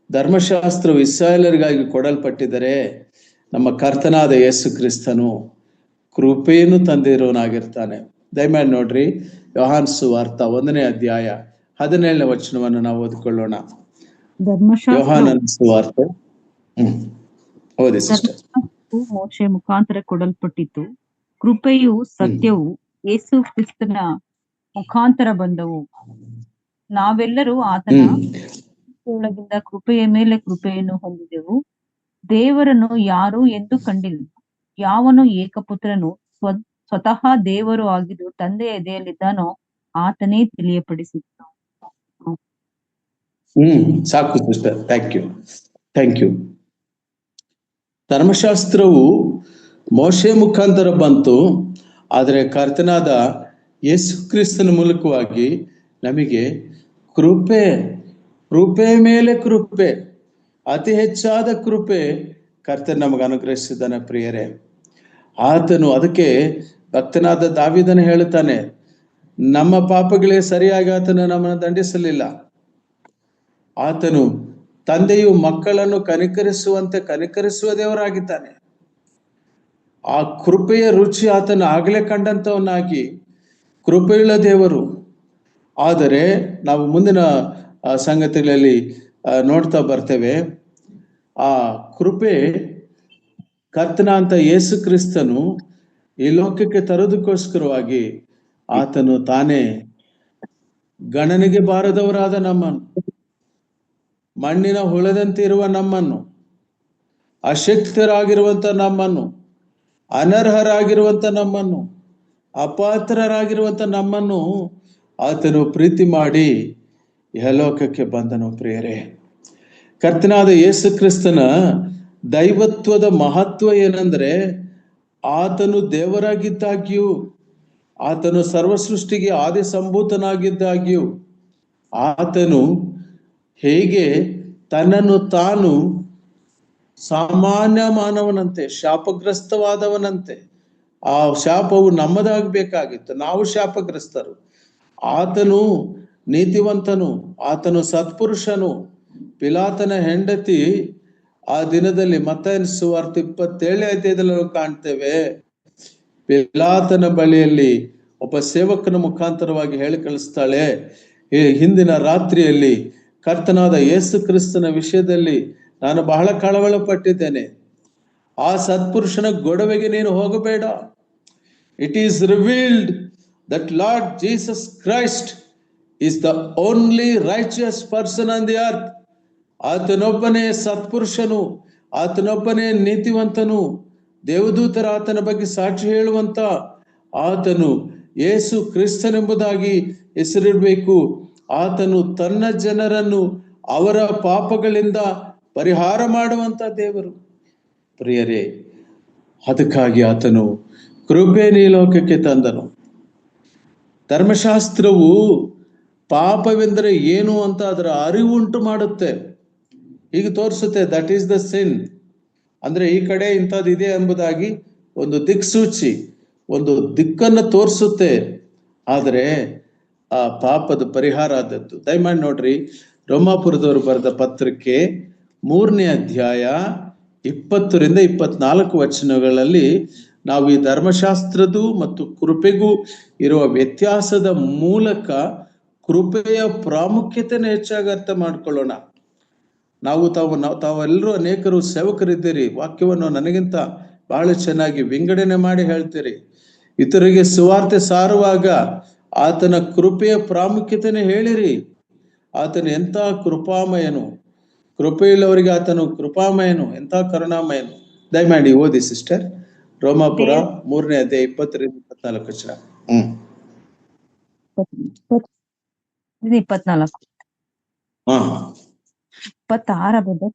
ಧರ್ಮಶಾಸ್ತ್ರವು ಇಸ್ರಾಯೇಲರಿಗಾಗಿ ಕೊಡಲ್ಪಟ್ಟಿದ್ದರೆ, ನಮ್ಮ ಕರ್ತನಾದ ಯೇಸು ಕ್ರಿಸ್ತನು ಕೃಪೆಯನ್ನು ತಂದಿರೋನಾಗಿರ್ತಾನೆ. ದಯಮಾಡಿ ನೋಡ್ರಿ, ಯೋಹಾನ ಸುವಾರ್ಥ 1ನೇ ಅಧ್ಯಾಯ 17ನೇ ವಚನವನ್ನು ನಾವು ಓದಿಕೊಳ್ಳೋಣ. ಯೋಹಾನನ ಸುವಾರ್ತೆ ಓದಿ ಸಿಸ್ಟರ್. ಮೋಶೆ ಮುಖಾಂತರ ಕೊಡಲ್ಪಟ್ಟಿತು, ಕೃಪೆಯು ಸತ್ಯವು ಯೇಸು ಕ್ರಿಸ್ತನ ಮುಖಾಂತರ ಬಂದವು. ನಾವೆಲ್ಲರೂ ಆತನ ಒಳಗಿಂದ ಕೃಪೆಯ ಮೇಲೆ ಕೃಪೆಯನ್ನು ಹೊಂದಿದೆವು. ದೇವರನ್ನು ಯಾರೂ ಎಂದೂ ಕಂಡಿಲ್ಲ. ಯಾವನು ಏಕಪುತ್ರನು ಸ್ವತಃ ದೇವರು ಆಗಿದ್ದು ತಂದೆಯ ಎದೆಯಲ್ಲಿದ್ದಾನೋ ಆತನೇ ತಿಳಿಯಪಡಿಸಿದ್ದು. ಸಾಕು ಸಿಸ್ಟರ್, ಥ್ಯಾಂಕ್ ಯು. ಧರ್ಮಶಾಸ್ತ್ರವು ಮೋಶೆ ಮುಖಾಂತರ ಬಂತು, ಆದರೆ ಕರ್ತನಾದ ಯೇಸು ಕ್ರಿಸ್ತನ ಮೂಲಕವಾಗಿ ನಮಗೆ ಕೃಪೆ ಮೇಲೆ ಕೃಪೆ, ಅತಿ ಹೆಚ್ಚಾದ ಕೃಪೆ ಕರ್ತನ ನಮಗೆ ಅನುಗ್ರಹಿಸಿದ್ದಾನೆ. ಪ್ರಿಯರೇ, ಆತನು ಅದಕ್ಕೆ ಭಕ್ತನಾದ ದಾವೀದನು ಹೇಳುತ್ತಾನೆ, ನಮ್ಮ ಪಾಪಗಳೇ ಸರಿಯಾಗಿ ಆತನು ನಮ್ಮನ್ನು ದಂಡಿಸಲಿಲ್ಲ. ಆತನು ತಂದೆಯು ಮಕ್ಕಳನ್ನು ಕನಿಕರಿಸುವ ದೇವರಾಗಿದ್ದಾನೆ. ಆ ಕೃಪೆಯ ರುಚಿ ಆತನು ಆಗಲೇ ಕಂಡಂತವನಾಗಿ ಕೃಪೆಯುಳ್ಳ ದೇವರು. ಆದರೆ ನಾವು ಮುಂದಿನ ಸಂಗತಿಗಳಲ್ಲಿ ನೋಡ್ತಾ ಬರ್ತೇವೆ, ಆ ಕೃಪೆ ಕರ್ತನ ಅಂತ ಯೇಸು ಕ್ರಿಸ್ತನು ಈ ಲೋಕಕ್ಕೆ ತರೋದಕ್ಕೋಸ್ಕರವಾಗಿ ಆತನು ತಾನೇ ಗಣನೆಗೆ ಬಾರದವರಾದ ನಮ್ಮನ್ನು, ಮಣ್ಣಿನ ಹುಳದಂತೆ ಇರುವ ನಮ್ಮನ್ನು, ಅಶಕ್ತರಾಗಿರುವಂತ ನಮ್ಮನ್ನು, ಅನರ್ಹರಾಗಿರುವಂತ ನಮ್ಮನ್ನು, ಅಪಾತ್ರರಾಗಿರುವಂತ ನಮ್ಮನ್ನು ಆತನು ಪ್ರೀತಿ ಮಾಡಿ ಯಲೋಕಕ್ಕೆ ಬಂದನು. ಪ್ರಿಯರೇ, ಕರ್ತನಾದ ಯೇಸು ಕ್ರಿಸ್ತನ ದೈವತ್ವದ ಮಹತ್ವ ಏನಂದ್ರೆ, ಆತನು ದೇವರಾಗಿದ್ದಾಗ್ಯೂ, ಆತನು ಸರ್ವ ಸೃಷ್ಟಿಗೆ ಆದಿ ಸಂಭೂತನಾಗಿದ್ದಾಗ್ಯೂ, ಆತನು ಹೇಗೆ ತನ್ನನ್ನು ತಾನು ಸಾಮಾನ್ಯ ಮಾನವನಂತೆ, ಶಾಪಗ್ರಸ್ತವಾದವನಂತೆ. ಆ ಶಾಪವು ನಮ್ಮದಾಗಬೇಕಾಗಿತ್ತು, ನಾವು ಶಾಪಗ್ರಸ್ತರು. ಆತನು ನೀತಿವಂತನು, ಆತನು ಸತ್ಪುರುಷನು. ಪಿಲಾತನ ಹೆಂಡತಿ ಆ ದಿನದಲ್ಲಿ ಮತ್ತಾಯನ ಸುವಾರ್ತೆ 27 ಕಾಣ್ತೇವೆ. ಪಿಲಾತನ ಬಳಿಯಲ್ಲಿ ಒಬ್ಬ ಸೇವಕನ ಮುಖಾಂತರವಾಗಿ ಹೇಳಿ ಕಳಿಸ್ತಾಳೆ, ಈ ಹಿಂದಿನ ರಾತ್ರಿಯಲ್ಲಿ ಕರ್ತನಾದ ಯೇಸು ಕ್ರಿಸ್ತನ ವಿಷಯದಲ್ಲಿ ನಾನು ಬಹಳ ಕಳವಳ ಪಟ್ಟಿದ್ದೇನೆ. ಆ ಸತ್ಪುರುಷನ ಗೊಡವೆಗೆ ನೀನು ಹೋಗಬೇಡ. It is revealed that Lord Jesus Christ is the only righteous person on the earth. ಆತನೊಬ್ಬನೇ ಸತ್ಪುರುಷನು, ಆತನೊಬ್ಬನೇ ನೀತಿವಂತನು. ದೇವದೂತರ ಆತನ ಬಗ್ಗೆ ಸಾಕ್ಷಿ ಹೇಳುವಂತ ಆತನು ಯೇಸು ಕ್ರಿಸ್ತನೆಂಬುದಾಗಿ ಹೆಸರಿಡಬೇಕು. ಆತನು ತನ್ನ ಜನರನ್ನು ಅವರ ಪಾಪಗಳಿಂದ ಪರಿಹಾರ ಮಾಡುವಂತ ದೇವರು. ಪ್ರಿಯರೇ, ಅದಕ್ಕಾಗಿ ಆತನು ಕೃಪೆಯನ್ನು ಈ ಲೋಕಕ್ಕೆ ತಂದನು. ಧರ್ಮಶಾಸ್ತ್ರವು ಪಾಪವೆಂದರೆ ಏನು ಅಂತ ಅದರ ಅರಿವು ಉಂಟು ಮಾಡುತ್ತೆ. ಈಗ ತೋರಿಸುತ್ತೆ, ದಟ್ ಈಸ್ ದ ಸಿನ್ ಅಂದ್ರೆ ಈ ಕಡೆ ಇಂಥದ್ದಿದೆ ಎಂಬುದಾಗಿ ಒಂದು ದಿಕ್ಸೂಚಿ, ಒಂದು ದಿಕ್ಕನ್ನು ತೋರಿಸುತ್ತೆ. ಆದರೆ ಆ ಪಾಪದ ಪರಿಹಾರ ಆದದ್ದು. ದಯಮಾಡಿ ನೋಡ್ರಿ, ರೋಮಾಪುರದವರು ಬರೆದ ಪತ್ರಕ್ಕೆ 3ನೇ ಅಧ್ಯಾಯ 20ರಿಂದ 24 ವಚನಗಳಲ್ಲಿ ನಾವು ಈ ಧರ್ಮಶಾಸ್ತ್ರದ್ದು ಮತ್ತು ಕೃಪೆಗೂ ಇರುವ ವ್ಯತ್ಯಾಸದ ಮೂಲಕ ಕೃಪೆಯ ಪ್ರಾಮುಖ್ಯತೆನ ಹೆಚ್ಚಾಗಿ ಅರ್ಥ ಮಾಡ್ಕೊಳ್ಳೋಣ. ತಾವೆಲ್ಲರೂ ಅನೇಕರು ಸೇವಕರಿದ್ದೀರಿ, ವಾಕ್ಯವನ್ನು ನನಗಿಂತ ಬಹಳ ಚೆನ್ನಾಗಿ ವಿಂಗಡಣೆ ಮಾಡಿ ಹೇಳ್ತೀರಿ. ಇತರಿಗೆ ಸುವಾರ್ತೆ ಸಾರುವಾಗ ಆತನ ಕೃಪೆಯ ಪ್ರಾಮುಖ್ಯತೆನ ಹೇಳಿರಿ. ಆತನು ಎಂಥ ಕೃಪಾಮಯನು, ಕೃಪೆಯುಳ್ಳವರಿಗೆ ಆತನು ಕೃಪಾಮಯನು, ಎಂಥ ಕರುಣಾಮಯನು. ದಯಮಾಡಿ ಓದಿ ಸಿಸ್ಟರ್, ರೋಮಾಪುರ 3ನೇ ಅಧ್ಯಾಯ 20ರಿಂದ 24 ವಚನ. 24 26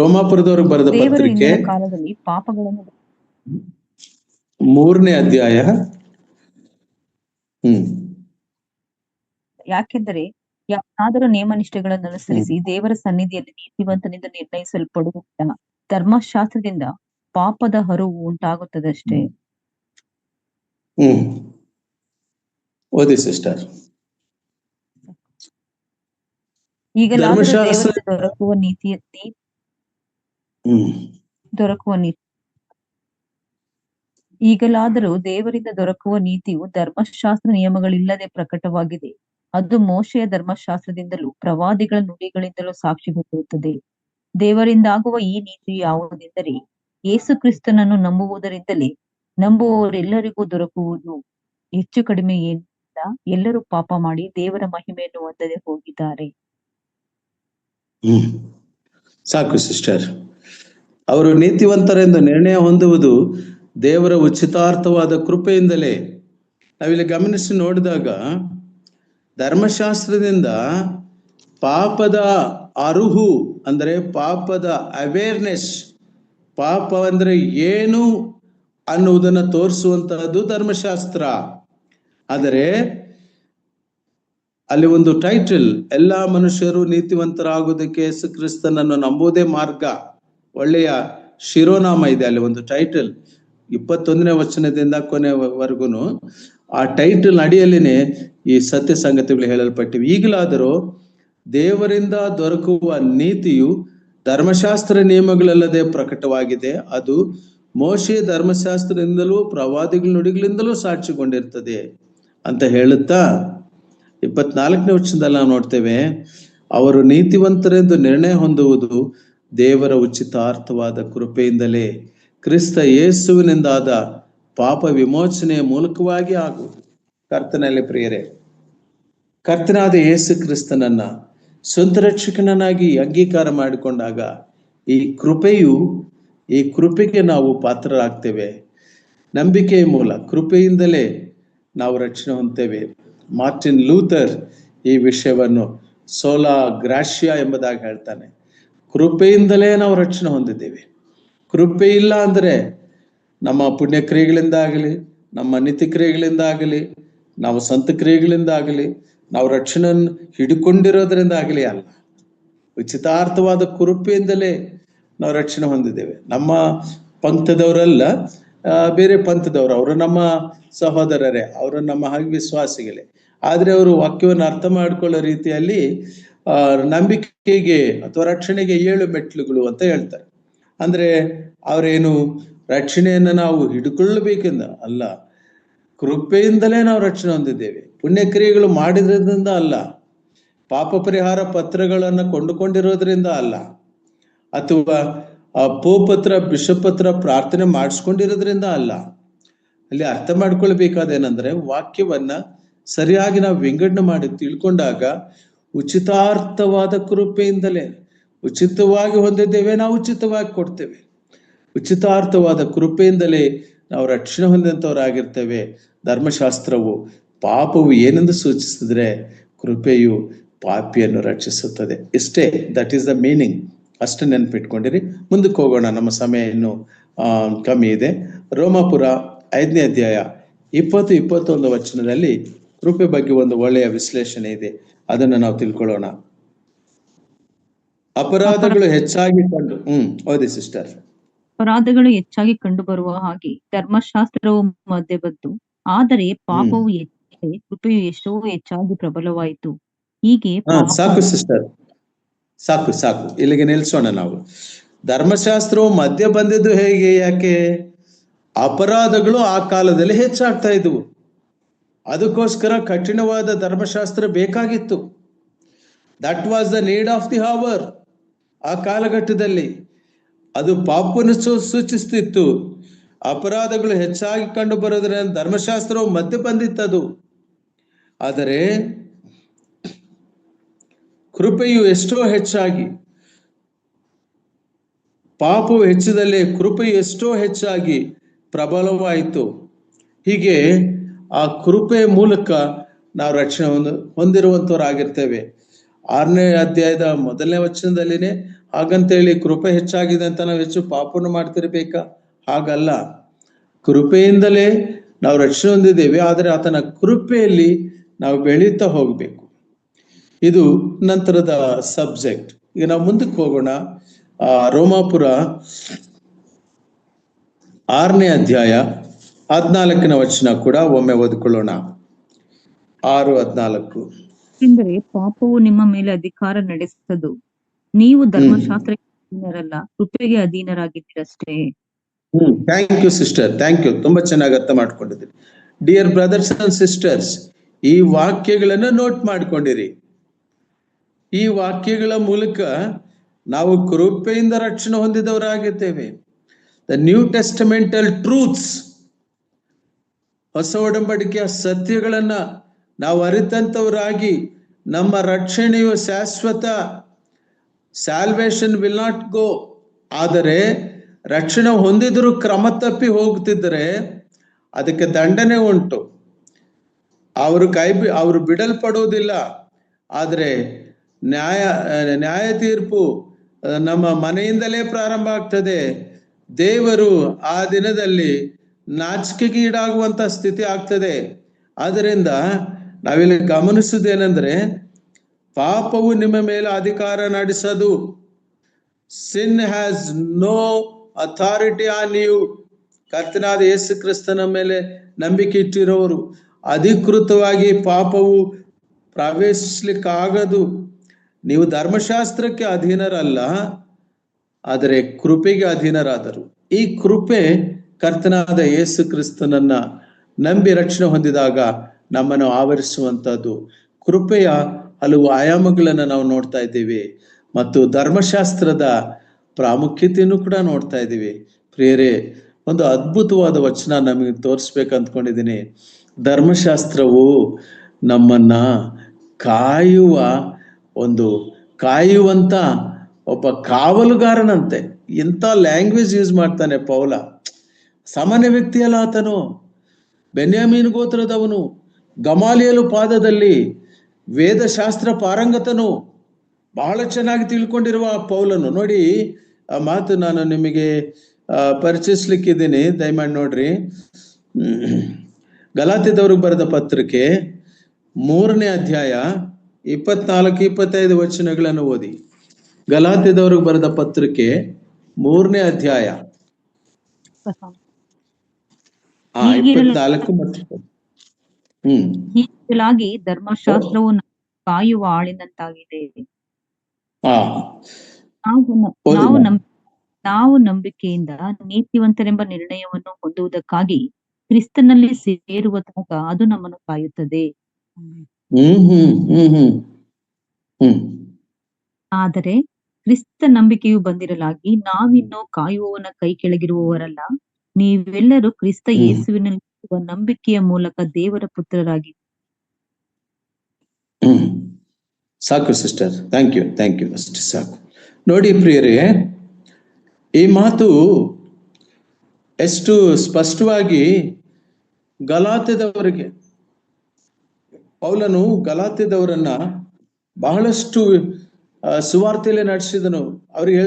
ರೋಮಾಪುರದವ್ರಿಗೆ ಬರೆದ ಪತ್ರಿಕೆ ಕಾಲದಲ್ಲಿ ಪಾಪಗಳನ್ನು 3ನೇ ಅಧ್ಯಾಯ. ಯಾಕೆಂದರೆ ಯಾವನಾದರೂ ನೇಮನಿಷ್ಠೆಗಳನ್ನು ಅನುಸರಿಸಿ ದೇವರ ಸನ್ನಿಧಿಯಲ್ಲಿ ನೀತಿವಂತನಿಂದ ನಿರ್ಣಯಿಸಲ್ಪಡುವುದಿಲ್ಲ. ಧರ್ಮಶಾಸ್ತ್ರದಿಂದ ಪಾಪದ ಹರಿವು ಉಂಟಾಗುತ್ತದಷ್ಟೇ. ಓದಿ ಸಿಸ್ಟರ್. ಈಗಲಾದರೂ ದೇವರಿಂದ ದೊರಕುವ ನೀತಿಯು ಧರ್ಮಶಾಸ್ತ್ರ ನಿಯಮಗಳಿಲ್ಲದೆ ಪ್ರಕಟವಾಗಿದೆ. ಅದು ಮೋಶೆಯ ಧರ್ಮಶಾಸ್ತ್ರದಿಂದಲೂ ಪ್ರವಾದಿಗಳ ನುಡಿಗಳಿಂದಲೂ ಸಾಕ್ಷಿಗೊಳ್ಳುತ್ತದೆ. ದೇವರಿಂದಾಗುವ ಈ ನೀತಿಯು ಯಾವುದೆಂದರೆ, ಯೇಸು ಕ್ರಿಸ್ತನನ್ನು ನಂಬುವುದರಿಂದಲೇ ನಂಬುವವರೆಲ್ಲರಿಗೂ ದೊರಕುವುದು. ಹೆಚ್ಚು ಕಡಿಮೆ ಏನಿಲ್ಲ, ಎಲ್ಲರೂ ಪಾಪ ಮಾಡಿ ದೇವರ ಮಹಿಮೆಯನ್ನು ಹೊಂದದೆ ಹೋಗಿದ್ದಾರೆ. ಸಾಕು ಸಿಸ್ಟರ್. ಅವರು ನೀತಿವಂತರೆಂದು ನಿರ್ಣಯ ಹೊಂದುವುದು ದೇವರ ಉಚಿತಾರ್ಥವಾದ ಕೃಪೆಯಿಂದಲೇ. ನಾವಿಲ್ಲಿ ಗಮನಿಸಿ ನೋಡಿದಾಗ ಧರ್ಮಶಾಸ್ತ್ರದಿಂದ ಪಾಪದ ಅರುಹು ಅಂದ್ರೆ ಪಾಪದ ಅವೇರ್ನೆಸ್, ಪಾಪ ಅಂದ್ರೆ ಏನು ಅನ್ನುವುದನ್ನು ತೋರಿಸುವಂತಹದ್ದು ಧರ್ಮಶಾಸ್ತ್ರ. ಆದರೆ ಅಲ್ಲಿ ಒಂದು ಟೈಟಲ್, ಎಲ್ಲಾ ಮನುಷ್ಯರು ನೀತಿವಂತರಾಗುವುದಕ್ಕೆ ಯೇಸು ಕ್ರಿಸ್ತನನ್ನು ನಂಬುವುದೇ ಮಾರ್ಗ, ಒಳ್ಳೆಯ ಶಿರೋನಾಮ ಇದೆ. ಅಲ್ಲಿ ಒಂದು ಟೈಟಲ್ 21ನೇ ವಚನದಿಂದ ಕೊನೆವರೆಗೂ ಆ ಟೈಟಲ್ ಅಡಿಯಲ್ಲಿನೇ ಈ ಸತ್ಯ ಸಂಗತಿಗಳು ಹೇಳಲ್ಪಟ್ಟಿವೆ. ಈಗಲಾದರೂ ದೇವರಿಂದ ದೊರಕುವ ನೀತಿಯು ಧರ್ಮಶಾಸ್ತ್ರ ನಿಯಮಗಳಲ್ಲದೆ ಪ್ರಕಟವಾಗಿದೆ. ಅದು ಮೋಶೆ ಧರ್ಮಶಾಸ್ತ್ರದಿಂದಲೂ ಪ್ರವಾದಿಗಳ ನುಡಿಗಳಿಂದಲೂ ಸಾಕ್ಷಿಗೊಂಡಿರ್ತದೆ ಅಂತ ಹೇಳುತ್ತಾ 24ನೇ ವಚನದಲ್ಲಿ ನಾವು ನೋಡ್ತೇವೆ, ಅವರು ನೀತಿವಂತರೆಂದು ನಿರ್ಣಯ ಹೊಂದುವುದು ದೇವರ ಉಚಿತಾರ್ಥವಾದ ಕೃಪೆಯಿಂದಲೇ, ಕ್ರಿಸ್ತ ಯೇಸುವಿನಿಂದಾದ ಪಾಪ ವಿಮೋಚನೆಯ ಮೂಲಕವಾಗಿ ಆಗುವುದು. ಕರ್ತನಲ್ಲಿ ಪ್ರಿಯರೇ, ಕರ್ತನಾದ ಯೇಸು ಕ್ರಿಸ್ತನನ್ನ ಸ್ವಂತ ರಕ್ಷಕನನ್ನಾಗಿ ಅಂಗೀಕಾರ ಮಾಡಿಕೊಂಡಾಗ ಈ ಕೃಪೆಗೆ ನಾವು ಪಾತ್ರರಾಗ್ತೇವೆ. ನಂಬಿಕೆಯ ಮೂಲ ಕೃಪೆಯಿಂದಲೇ ನಾವು ರಕ್ಷಣೆ ಹೊಂದ್ತೇವೆ. ಮಾರ್ಟಿನ್ ಲೂಥರ್ ಈ ವಿಷಯವನ್ನು ಸೋಲಾ ಗ್ರಾಷಿಯಾ ಎಂಬುದಾಗಿ ಹೇಳ್ತಾನೆ. ಕೃಪೆಯಿಂದಲೇ ನಾವು ರಕ್ಷಣೆ ಹೊಂದಿದ್ದೇವೆ. ಕೃಪೆ ಇಲ್ಲ ಅಂದ್ರೆ ನಮ್ಮ ಪುಣ್ಯ ಕ್ರಿಯೆಗಳಿಂದಾಗಲಿ, ನಮ್ಮ ನೀತಿ ಕ್ರಿಯೆಗಳಿಂದಾಗಲಿ, ನಾವು ಸ್ವಂತ ಕ್ರಿಯೆಗಳಿಂದಾಗಲಿ, ನಾವು ರಕ್ಷಣೆಯನ್ನು ಹಿಡ್ಕೊಂಡಿರೋದ್ರಿಂದ ಆಗಲಿ ಅಲ್ಲ. ಉಚಿತಾರ್ಥವಾದ ಕೃಪೆಯಿಂದಲೇ ನಾವು ರಕ್ಷಣೆ ಹೊಂದಿದ್ದೇವೆ. ನಮ್ಮ ಪಂಥದವರಲ್ಲ, ಬೇರೆ ಪಂಥದವರು, ಅವರು ನಮ್ಮ ಸಹೋದರರೇ, ಅವರು ನಮ್ಮ ಹಾಗೆ ವಿಶ್ವಾಸಿಗಳೇ. ಆದ್ರೆ ಅವರು ವಾಕ್ಯವನ್ನು ಅರ್ಥ ಮಾಡಿಕೊಳ್ಳೋ ರೀತಿಯಲ್ಲಿ ನಂಬಿಕೆಗೆ ಅಥವಾ ರಕ್ಷಣೆಗೆ 7 ಮೆಟ್ಲುಗಳು ಅಂತ ಹೇಳ್ತಾರೆ. ಅಂದ್ರೆ ಅವರೇನು ರಕ್ಷಣೆಯನ್ನ ನಾವು ಹಿಡ್ಕೊಳ್ಳಬೇಕೆಂದ ಅಲ್ಲ, ಕೃಪೆಯಿಂದಲೇ ನಾವು ರಕ್ಷಣೆ ಹೊಂದಿದ್ದೇವೆ. ಪುಣ್ಯಕ್ರಿಯೆಗಳು ಮಾಡಿದ್ರಿಂದ ಅಲ್ಲ, ಪಾಪ ಪರಿಹಾರ ಪತ್ರಗಳನ್ನು ಕೊಂಡುಕೊಂಡಿರೋದ್ರಿಂದ ಅಲ್ಲ, ಅಥವಾ ಪೋಪತ್ರ ಬಿಷಪ್ ಹತ್ರ ಪ್ರಾರ್ಥನೆ ಮಾಡಿಸ್ಕೊಂಡಿರೋದ್ರಿಂದ ಅಲ್ಲ. ಅಲ್ಲಿ ಅರ್ಥ ಮಾಡ್ಕೊಳ್ಬೇಕಾದೇನಂದ್ರೆ, ವಾಕ್ಯವನ್ನ ಸರಿಯಾಗಿ ನಾವು ವಿಂಗಡಣೆ ಮಾಡಿ ತಿಳ್ಕೊಂಡಾಗ ಉಚಿತಾರ್ಥವಾದ ಕೃಪೆಯಿಂದಲೇ ಉಚಿತವಾಗಿ ಹೊಂದಿದ್ದೇವೆ, ನಾವು ಉಚಿತವಾಗಿ ಕೊಡ್ತೇವೆ. ಉಚಿತಾರ್ಥವಾದ ಕೃಪೆಯಿಂದಲೇ ನಾವು ರಕ್ಷಣೆ ಹೊಂದಿದಂಥವರಾಗಿರ್ತೇವೆ. ಧರ್ಮಶಾಸ್ತ್ರವು ಪಾಪವು ಏನೆಂದು ಸೂಚಿಸಿದ್ರೆ, ಕೃಪೆಯು ಪಾಪಿಯನ್ನು ರಕ್ಷಿಸುತ್ತದೆ. ಇಷ್ಟೇ, ದಟ್ ಈಸ್ ದ ಮೀನಿಂಗ್. ಅಷ್ಟು ನೆನ್ಪಿಟ್ಕೊಂಡಿರಿ. ಮುಂದಕ್ಕೆ ಹೋಗೋಣ, ನಮ್ಮ ಸಮಯ ಇನ್ನು ಕಮ್ಮಿ ಇದೆ. ರೋಮಾಪುರ 5ನೇ ಅಧ್ಯಾಯ 20-21 ವಚನದಲ್ಲಿ ಕೃಪೆ ಬಗ್ಗೆ ಒಂದು ಒಳ್ಳೆಯ ವಿಶ್ಲೇಷಣೆ ಇದೆ, ಅದನ್ನು ನಾವು ತಿಳ್ಕೊಳ್ಳೋಣ. ಅಪರಾಧಗಳು ಹೆಚ್ಚಾಗಿ ಓದಿ ಸಿಸ್ಟರ್. ಅಪರಾಧಗಳು ಹೆಚ್ಚಾಗಿ ಕಂಡು ಬರುವ ಹಾಗೆ ಧರ್ಮಶಾಸ್ತ್ರವು ಮಧ್ಯೆ ಬಂತು, ಆದರೆ ಪಾಪವು ಹೆಚ್ಚೆ ಕೃಪೆಯು ಎಷ್ಟೋ ಹೆಚ್ಚಾಗಿ ಪ್ರಬಲವಾಯಿತು. ಹೀಗೆ ಸಾಕು ಸಿಸ್ಟರ್, ಸಾಕು, ಇಲ್ಲಿಗೆ ನಿಲ್ಸೋಣ ನಾವು. ಧರ್ಮಶಾಸ್ತ್ರವು ಮಧ್ಯೆ ಬಂದಿದ್ದು ಹೇಗೆ? ಯಾಕೆ? ಅಪರಾಧಗಳು ಆ ಕಾಲದಲ್ಲಿ ಹೆಚ್ಚಾಗ್ತಾ ಇದ್ವು, ಅದಕ್ಕೋಸ್ಕರ ಕಠಿಣವಾದ ಧರ್ಮಶಾಸ್ತ್ರ ಬೇಕಾಗಿತ್ತು. That was the need of the hour. ಆ ಕಾಲಘಟ್ಟದಲ್ಲಿ ಅದು ಪಾಪವನ್ನು ಸೂಚಿಸ್ತಿತ್ತು. ಅಪರಾಧಗಳು ಹೆಚ್ಚಾಗಿ ಕಂಡು ಬರೋದ್ರಿಂದ ಧರ್ಮಶಾಸ್ತ್ರವು ಮಧ್ಯೆ ಬಂದಿತ್ತದು. ಆದರೆ ಕೃಪೆಯು ಎಷ್ಟೋ ಹೆಚ್ಚಾಗಿ, ಪಾಪವು ಹೆಚ್ಚಿದಲ್ಲಿ ಕೃಪೆಯು ಎಷ್ಟೋ ಹೆಚ್ಚಾಗಿ ಪ್ರಬಲವಾಯಿತು. ಹೀಗೆ ಆ ಕೃಪೆಯ ಮೂಲಕ ನಾವು ರಕ್ಷಣೆ ಹೊಂದಿರುವಂತವರಾಗಿರ್ತೇವೆ. 6ನೇ ಅಧ್ಯಾಯದ 1ನೇ ವಚನದಲ್ಲಿನೇ ಹಾಗಂತೇಳಿ ಕೃಪೆ ಹೆಚ್ಚಾಗಿದೆ ಅಂತ ನಾವು ಹೆಚ್ಚು ಪಾಪವನ್ನು ಮಾಡ್ತಿರ್ಬೇಕಾ? ಹಾಗಲ್ಲ, ಕೃಪೆಯಿಂದಲೇ ನಾವು ರಕ್ಷಣೆ ಹೊಂದಿದ್ದೇವೆ, ಆದರೆ ಆತನ ಕೃಪೆಯಲ್ಲಿ ನಾವು ಬೆಳೀತಾ ಹೋಗ್ಬೇಕು. ಇದು ನಂತರದ ಸಬ್ಜೆಕ್ಟ್. ಈಗ ನಾವು ಮುಂದಕ್ಕೆ ಹೋಗೋಣ. ರೋಮಾಪುರ 6ನೇ ಅಧ್ಯಾಯ 14ನೇ ವಚನ ಕೂಡ ಒಮ್ಮೆ ಓದಿಕೊಳ್ಳೋಣ. 6:14. ಏಕೆಂದರೆ ಪಾಪವು ನಿಮ್ಮ ಮೇಲೆ ಅಧಿಕಾರ ನಡೆಸದು, ನೀವು ಧರ್ಮಶಾಸ್ತ್ರಕ್ಕೆ ಅಧೀನರಲ್ಲ, ಕೃಪೆಗೆ ಅಧೀನರಾಗಿದ್ದೀರಷ್ಟೇ. Thank you sister, thank you. ತುಂಬಾ ಚೆನ್ನಾಗಿ ಅರ್ಥ ಮಾಡ್ಕೊಂಡಿದ್ದೀರಿ. ಡಿಯರ್ ಬ್ರದರ್ಸ್ ಅಂಡ್ ಸಿಸ್ಟರ್ಸ್, ಈ ವಾಕ್ಯಗಳನ್ನ ನೋಟ್ ಮಾಡ್ಕೊಂಡಿರಿ. ಈ ವಾಕ್ಯಗಳ ಮೂಲಕ ನಾವು ಕೃಪೆಯಿಂದ ರಕ್ಷಣೆ ಹೊಂದಿದವರಾಗಿದ್ದೇವೆ. ದ ನ್ಯೂ ಟೆಸ್ಟಮೆಂಟಲ್ ಟ್ರೂತ್ಸ್, ಹೊಸ ಒಡಂಬಡಿಕೆಯ ಸತ್ಯಗಳನ್ನ ನಾವು ಅರಿತಂತವರಾಗಿ, ನಮ್ಮ ರಕ್ಷಣೆಯು ಶಾಶ್ವತ, ಸ್ಯಾಲ್ವೇಷನ್ ವಿಲ್ ನಾಟ್ ಗೋ. ಆದರೆ ರಕ್ಷಣೆ ಹೊಂದಿದ್ರು ಕ್ರಮ ತಪ್ಪಿ ಹೋಗ್ತಿದ್ರೆ ಅದಕ್ಕೆ ದಂಡನೆ ಉಂಟು. ಅವರು ಬಿಡಲ್ಪಡುವುದಿಲ್ಲ. ಆದರೆ ನ್ಯಾಯ ತೀರ್ಪು ನಮ್ಮ ಮನೆಯಿಂದಲೇ ಪ್ರಾರಂಭ ಆಗ್ತದೆ. ದೇವರು ಆ ದಿನದಲ್ಲಿ ನಾಚಿಕೆಗೀಡಾಗುವಂತ ಸ್ಥಿತಿ ಆಗ್ತದೆ. ಆದ್ದರಿಂದ ನಾವಿಲ್ಲಿ ಗಮನಿಸುವುದೇನೆಂದ್ರೆ, ಪಾಪವು ನಿಮ್ಮ ಮೇಲೆ ಅಧಿಕಾರ ನಡೆಸದು. Sin has no authority on you. ಕರ್ತನಾದ ಯೇಸು ಕ್ರಿಸ್ತನ ಮೇಲೆ ನಂಬಿಕೆ ಇಟ್ಟಿರೋರು ಅಧಿಕೃತವಾಗಿ ಪಾಪವು ಪ್ರವೇಶಿಸ್ಲಿಕ್ಕಾಗದು. ನೀವು ಧರ್ಮಶಾಸ್ತ್ರಕ್ಕೆ ಅಧೀನರಲ್ಲ, ಆದರೆ ಕೃಪೆಗೆ ಅಧೀನರಾದರು. ಈ ಕೃಪೆ ಕರ್ತನಾದ ಯೇಸು ಕ್ರಿಸ್ತನನ್ನ ನಂಬಿ ರಕ್ಷಣೆ ಹೊಂದಿದಾಗ ನಮ್ಮನ್ನು ಆವರಿಸುವಂತದ್ದು. ಕೃಪೆಯ ಹಲವು ಆಯಾಮಗಳನ್ನು ನಾವು ನೋಡ್ತಾ ಇದ್ದೀವಿ ಮತ್ತು ಧರ್ಮಶಾಸ್ತ್ರದ ಪ್ರಾಮುಖ್ಯತೆಯನ್ನು ಕೂಡ ನೋಡ್ತಾ ಇದ್ದೀವಿ. ಪ್ರಿಯರೇ, ಒಂದು ಅದ್ಭುತವಾದ ವಚನ ನಮಗೆ ತೋರಿಸ್ಬೇಕು ಅಂದ್ಕೊಂಡಿದ್ದೀನಿ. ಧರ್ಮಶಾಸ್ತ್ರವು ನಮ್ಮನ್ನ ಕಾಯುವಂತ ಒಬ್ಬ ಕಾವಲುಗಾರನಂತೆ. ಎಂತ ಲ್ಯಾಂಗ್ವೇಜ್ ಯೂಸ್ ಮಾಡ್ತಾನೆ ಪೌಲ. ಸಾಮಾನ್ಯ ವ್ಯಕ್ತಿಯಲ್ಲ ಆತನು, ಬೆನ್ಯಾಮೀನ್ ಗೋತ್ರದವನು, ಗಮಾಲಿಯಲು ಪಾದದಲ್ಲಿ ವೇದಶಾಸ್ತ್ರ ಪಾರಂಗತನು, ಬಹಳ ಚೆನ್ನಾಗಿ ತಿಳ್ಕೊಂಡಿರುವ ಪೌಲನು. ನೋಡಿ, ಆ ಮಾತು ನಾನು ನಿಮಗೆ ಪರಿಚಯಿಸ್ಲಿಕ್ಕಿದ್ದೀನಿ, ದಯಮಾಡಿ ನೋಡ್ರಿ. ಗಲಾತ್ಯದವ್ರಿಗೆ ಬರೆದ ಪತ್ರಿಕೆ 3ನೇ ಅಧ್ಯಾಯ 24-25 ವಚನಗಳನ್ನು ಓದಿ. ಗಲಾತ್ಯದವ್ರಿಗೆ ಬರೆದ ಪತ್ರಿಕೆ 3ನೇ ಅಧ್ಯಾಯ ಹೀಗಿರಲು 24 ಮತ್ತು 20. ಹೀಗಿರಲಾಗಿ ಧರ್ಮಶಾಸ್ತ್ರವು ಕಾಯುವ ಆಳಿನಂತಾಗಿದೆ. ಹಾ ನಾವು ನಂಬಿಕೆಯಿಂದ ನೀತಿವಂತರೆಂಬ ನಿರ್ಣಯವನ್ನು ಹೊಂದುವುದಕ್ಕಾಗಿ ಕ್ರಿಸ್ತನಲ್ಲಿ ಸೇರುವ ತನಕ ಅದು ನಮ್ಮನ್ನು ಕಾಯುತ್ತದೆ. ಆದರೆ ಕ್ರಿಸ್ತ ನಂಬಿಕೆಯು ಬಂದಿರಲಾಗಿ ನಾವಿನ್ನೂ ಕಾಯುವವನ ಕೈ ಕೆಳಗಿರುವವರಲ್ಲ, ನೀವೆಲ್ಲರೂ ಕ್ರಿಸ್ತ ಯೇಸುವಿನಲ್ಲಿ ನಂಬಿಕೆಯ ಮೂಲಕ ದೇವರ ಪುತ್ರರಾಗಿ. ಸಾಕು ಸಿಸ್ಟರ್, ಥ್ಯಾಂಕ್ ಯು ಅಷ್ಟು ಸಾಕು. ನೋಡಿ ಪ್ರಿಯರೇ, ಈ ಮಾತು ಎಷ್ಟು ಸ್ಪಷ್ಟವಾಗಿ ಗಲಾತ್ಯದವರಿಗೆ, ಪೌಲನು ಗಲಾತ್ಯದವರನ್ನ ಬಹಳಷ್ಟು ಸುವಾರ್ತೆಯಲ್ಲಿ ನಡೆಸಿದನು. ಅವ್ರಿಗೆ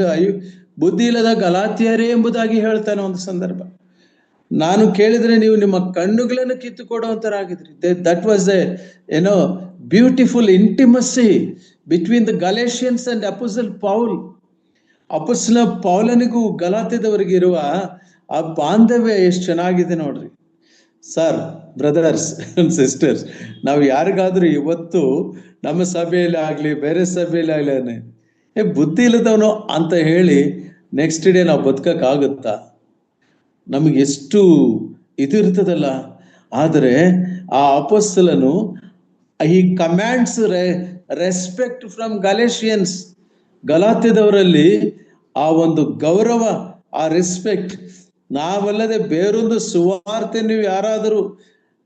ಬುದ್ಧಿ ಇಲ್ಲದ ಗಲಾತ್ಯರೇ ಎಂಬುದಾಗಿ ಹೇಳ್ತಾನೆ ಒಂದು ಸಂದರ್ಭ. ನಾನು ಕೇಳಿದ್ರೆ ನೀವು ನಿಮ್ಮ ಕಣ್ಣುಗಳನ್ನು ಕಿತ್ತುಕೊಡುವಂತರಾಗಿದ್ರಿ. That was a beautiful intimacy between the Galatians and apostle Paul. ಅಪೊಸ್ತಲ ಪೌಲನಿಗೂ ಗಲಾತ್ಯದವರಿಗೆ ಇರುವ ಆ ಬಾಂಧವ್ಯ ಎಷ್ಟು ಚೆನ್ನಾಗಿದೆ ನೋಡ್ರಿ. ಸರ್, ಬ್ರದರ್ಸ್ ಅಂಡ್ ಸಿಸ್ಟರ್ಸ್, ನಾವು ಯಾರಿಗಾದ್ರೂ ಇವತ್ತು ನಮ್ಮ ಸಭೆಯಲ್ಲಿ ಆಗ್ಲಿ ಬೇರೆ ಸಭೆಯಲ್ಲಿ ಆಗ್ಲಿ ಬುದ್ಧಿ ಇಲ್ಲದವನು ಅಂತ ಹೇಳಿ ನೆಕ್ಸ್ಟ್ ಡೇ ನಾವು ಬದುಕಕ್ಕಾಗುತ್ತಾ? ನಮಗೆ ಎಷ್ಟು ಇದಿರ್ತದಲ್ಲ. ಆದರೆ ಆ ಅಪೊಸ್ತಲನು ಈ ಕಮ್ಯಾಂಡ್ಸ್ ರೆಸ್ಪೆಕ್ಟ್ ಫ್ರಮ್ ಗಲೇಷಿಯನ್ಸ್, ಗಲಾತ್ಯದವರಲ್ಲಿ ಆ ಒಂದು ಗೌರವ, ಆ ರೆಸ್ಪೆಕ್ಟ್. ನಾವಲ್ಲದೆ ಬೇರೊಂದು ಸುವಾರ್ತೆ ನೀವು ಯಾರಾದರೂ,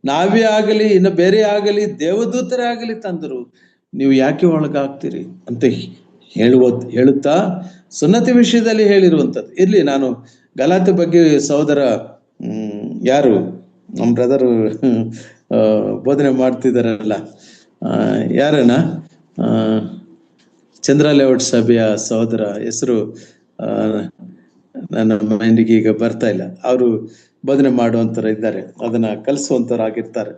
ನಾವೇ ಆಗಲಿ ಇನ್ನು ಬೇರೆ ಆಗಲಿ ದೇವದೂತರೇ ಆಗಲಿ ತಂದರು, ನೀವು ಯಾಕೆ ಒಳಗಾಗ್ತೀರಿ ಅಂತ ಹೇಳುತ್ತಾ ಸುನ್ನತಿ ವಿಷಯದಲ್ಲಿ ಹೇಳಿರುವಂಥದ್ದು. ಇರ್ಲಿ, ನಾನು ಗಲಾತೆ ಬಗ್ಗೆ ಸಹೋದರ ಯಾರು ನಮ್ಮ ಬ್ರದರು ಬೋಧನೆ ಮಾಡ್ತಿದ್ದಾರಲ್ಲ, ಯಾರನ ಚಂದ್ರ ಲೇಔಟ್ ಸಭೆಯ ಸಹೋದರ ಹೆಸರು ನನ್ನ ಮೈಂಡಿಗೆ ಈಗ ಬರ್ತಾ ಇಲ್ಲ. ಅವರು ಬೋಧನೆ ಮಾಡುವಂತರ ಇದ್ದಾರೆ, ಅದನ್ನ ಕಲಿಸುವಂತರಾಗಿರ್ತಾರೆ.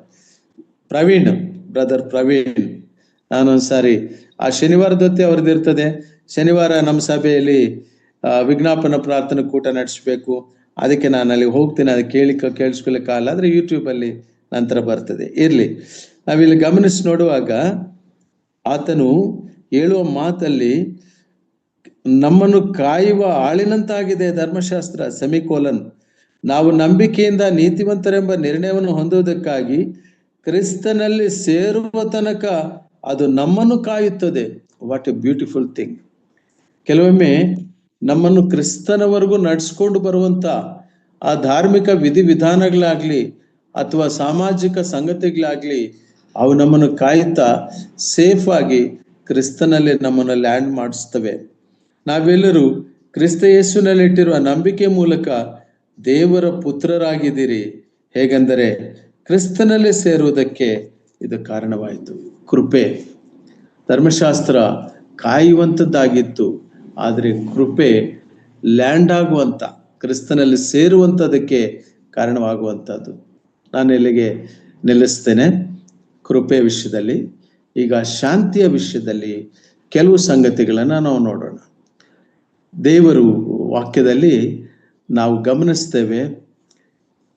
ಬ್ರದರ್ ಪ್ರವೀಣ್. ನಾನೊಂದ್ಸಾರಿ ಆ ಶನಿವಾರದ ಹೊತ್ತೆ ಅವ್ರದ್ದು ಇರ್ತದೆ. ಶನಿವಾರ ನಮ್ಮ ಸಭೆಯಲ್ಲಿ ವಿಜ್ಞಾಪನ ಪ್ರಾರ್ಥನಾ ಕೂಟ ನಡೆಸಬೇಕು. ಅದಕ್ಕೆ ನಾನು ಅಲ್ಲಿ ಹೋಗ್ತೀನಿ. ಅದು ಕೇಳಿಸ್ಕೊಳ್ಳಿಕ್ಕಾಗಲ್ಲ, ಆದ್ರೆ ಯೂಟ್ಯೂಬ್ ಅಲ್ಲಿ ನಂತರ ಬರ್ತದೆ. ಇರ್ಲಿ, ನಾವಿಲ್ಲಿ ಗಮನಿಸಿ ನೋಡುವಾಗ ಆತನು ಹೇಳುವ ಮಾತಲ್ಲಿ ನಮ್ಮನ್ನು ಕಾಯುವ ಆಳಿನಂತಾಗಿದೆ ಧರ್ಮಶಾಸ್ತ್ರ ಸೆಮಿಕೋಲನ್. ನಾವು ನಂಬಿಕೆಯಿಂದ ನೀತಿವಂತರೆಂಬ ನಿರ್ಣಯವನ್ನು ಹೊಂದುವುದಕ್ಕಾಗಿ ಕ್ರಿಸ್ತನಲ್ಲಿ ಸೇರುವ ತನಕ ಅದು ನಮ್ಮನ್ನು ಕಾಯುತ್ತದೆ. What a beautiful thing. ಕೆಲವೊಮ್ಮೆ ನಮ್ಮನ್ನು ಕ್ರಿಸ್ತನವರೆಗೂ ನಡೆಸ್ಕೊಂಡು ಬರುವಂತ ಆ ಧಾರ್ಮಿಕ ವಿಧಿವಿಧಾನಗಳಾಗ್ಲಿ ಅಥವಾ ಸಾಮಾಜಿಕ ಸಂಗತಿಗಳಾಗ್ಲಿ, ಅವು ನಮ್ಮನ್ನು ಕಾಯುತ್ತಾ ಸೇಫ್ ಆಗಿ ಕ್ರಿಸ್ತನಲ್ಲಿ ನಮ್ಮನ್ನು ಲ್ಯಾಂಡ್ ಮಾಡಿಸ್ತವೆ. ನಾವೆಲ್ಲರೂ ಕ್ರಿಸ್ತ ಯೇಸುವಿನಲ್ಲಿ ಇಟ್ಟಿರುವ ನಂಬಿಕೆ ಮೂಲಕ ದೇವರ ಪುತ್ರರಾಗಿದ್ದೀರಿ. ಹೇಗೆಂದರೆ ಕ್ರಿಸ್ತನಲ್ಲಿ ಸೇರುವುದಕ್ಕೆ ಇದು ಕಾರಣವಾಯಿತು. ಕೃಪೆ. ಧರ್ಮಶಾಸ್ತ್ರ ಕಾಯುವಂಥದ್ದಾಗಿತ್ತು, ಆದರೆ ಕೃಪೆ ಲ್ಯಾಂಡ್ ಆಗುವಂತ, ಕ್ರಿಸ್ತನಲ್ಲಿ ಸೇರುವಂಥದಕ್ಕೆ ಕಾರಣವಾಗುವಂಥದ್ದು. ನಾನು ಇಲ್ಲಿಗೆ ನಿಲ್ಲಿಸ್ತೇನೆ ಕೃಪೆ ವಿಷಯದಲ್ಲಿ. ಈಗ ಶಾಂತಿಯ ವಿಷಯದಲ್ಲಿ ಕೆಲವು ಸಂಗತಿಗಳನ್ನು ನಾವು ನೋಡೋಣ. ದೇವರು ವಾಕ್ಯದಲ್ಲಿ ನಾವು ಗಮನಿಸ್ತೇವೆ,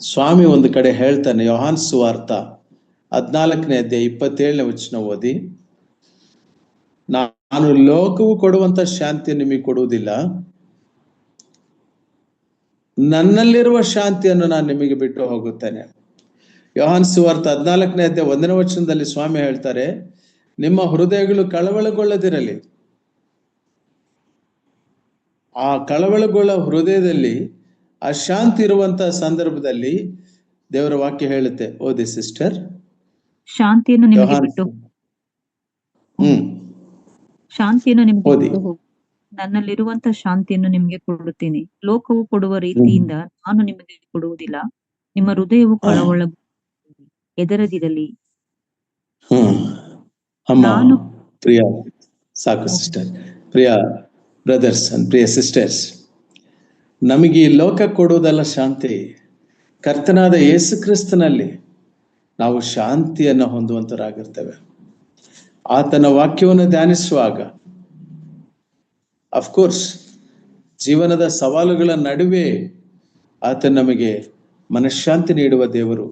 ಸ್ವಾಮಿ ಒಂದು ಕಡೆ ಹೇಳ್ತಾನೆ, ಯೋಹಾನ್ ಸುವಾರ್ತ 14ನೇ ಅಧ್ಯಾಯ 27ನೇ ವಚನ ಓದಿ. ನಾನು ಲೋಕವು ಕೊಡುವಂತ ಶಾಂತಿ ನಿಮಗೆ ಕೊಡುವುದಿಲ್ಲ, ನನ್ನಲ್ಲಿರುವ ಶಾಂತಿಯನ್ನು ನಾನು ನಿಮಗೆ ಬಿಟ್ಟು ಹೋಗುತ್ತೇನೆ. ಯೋಹಾನ್ ಸುವಾರ್ತ 14ನೇ ಅಧ್ಯಾಯ 1ನೇ ವಚನದಲ್ಲಿ ಸ್ವಾಮಿ ಹೇಳ್ತಾರೆ, ನಿಮ್ಮ ಹೃದಯಗಳು ಕಳವಳಗೊಳ್ಳದಿರಲಿ. ಆ ಕಳವಳಗೊಳ್ಳ ಹೃದಯದಲ್ಲಿ ಆ ಶಾಂತಿ ಇರುವಂತ ಸಂದರ್ಭದಲ್ಲಿ ದೇವರ ವಾಕ್ಯ ಹೇಳುತ್ತೆ, ಓದಿ ಸಿಸ್ಟರ್. ಶಾಂತಿಯನ್ನು ನಿಮಗೆ ಬಿಟ್ಟು ಶಾಂತಿಯನ್ನು ನಿಮಗೆ ಬಿಟ್ಟು ಹೋಗು, ನನ್ನಲ್ಲಿರುವಂತ ಶಾಂತಿಯನ್ನು ನಿಮಗೆ ಕೊಡುತ್ತೇನೆ. ಲೋಕವು ಕೊಡುವ ರೀತಿಯಿಂದ ನಾನು ನಿಮಗೆ ಕೊಡುವುದಿಲ್ಲ. ನಿಮ್ಮ ಹೃದಯವು ಕಳವಳ ಹೆದರದಿರಲಿ. ನಾನು ಪ್ರಿಯ, ಸಾಕು sister, Priya brothers and Priya sisters, ನಮಗೆ ಈ ಲೋಕ ಕೊಡುವುದಲ್ಲ ಶಾಂತಿ. ಕರ್ತನಾದ ಯೇಸು ಕ್ರಿಸ್ತನಲ್ಲಿ ನಾವು ಶಾಂತಿಯನ್ನು ಹೊಂದುವಂತರಾಗಿರ್ತೇವೆ. ಆತನ ವಾಕ್ಯವನ್ನು ಧ್ಯಾನಿಸುವಾಗ ಅಫ್ಕೋರ್ಸ್ ಜೀವನದ ಸವಾಲುಗಳ ನಡುವೆ ಆತ ನಮಗೆ ಮನಃಶಾಂತಿ ನೀಡುವ ದೇವರು.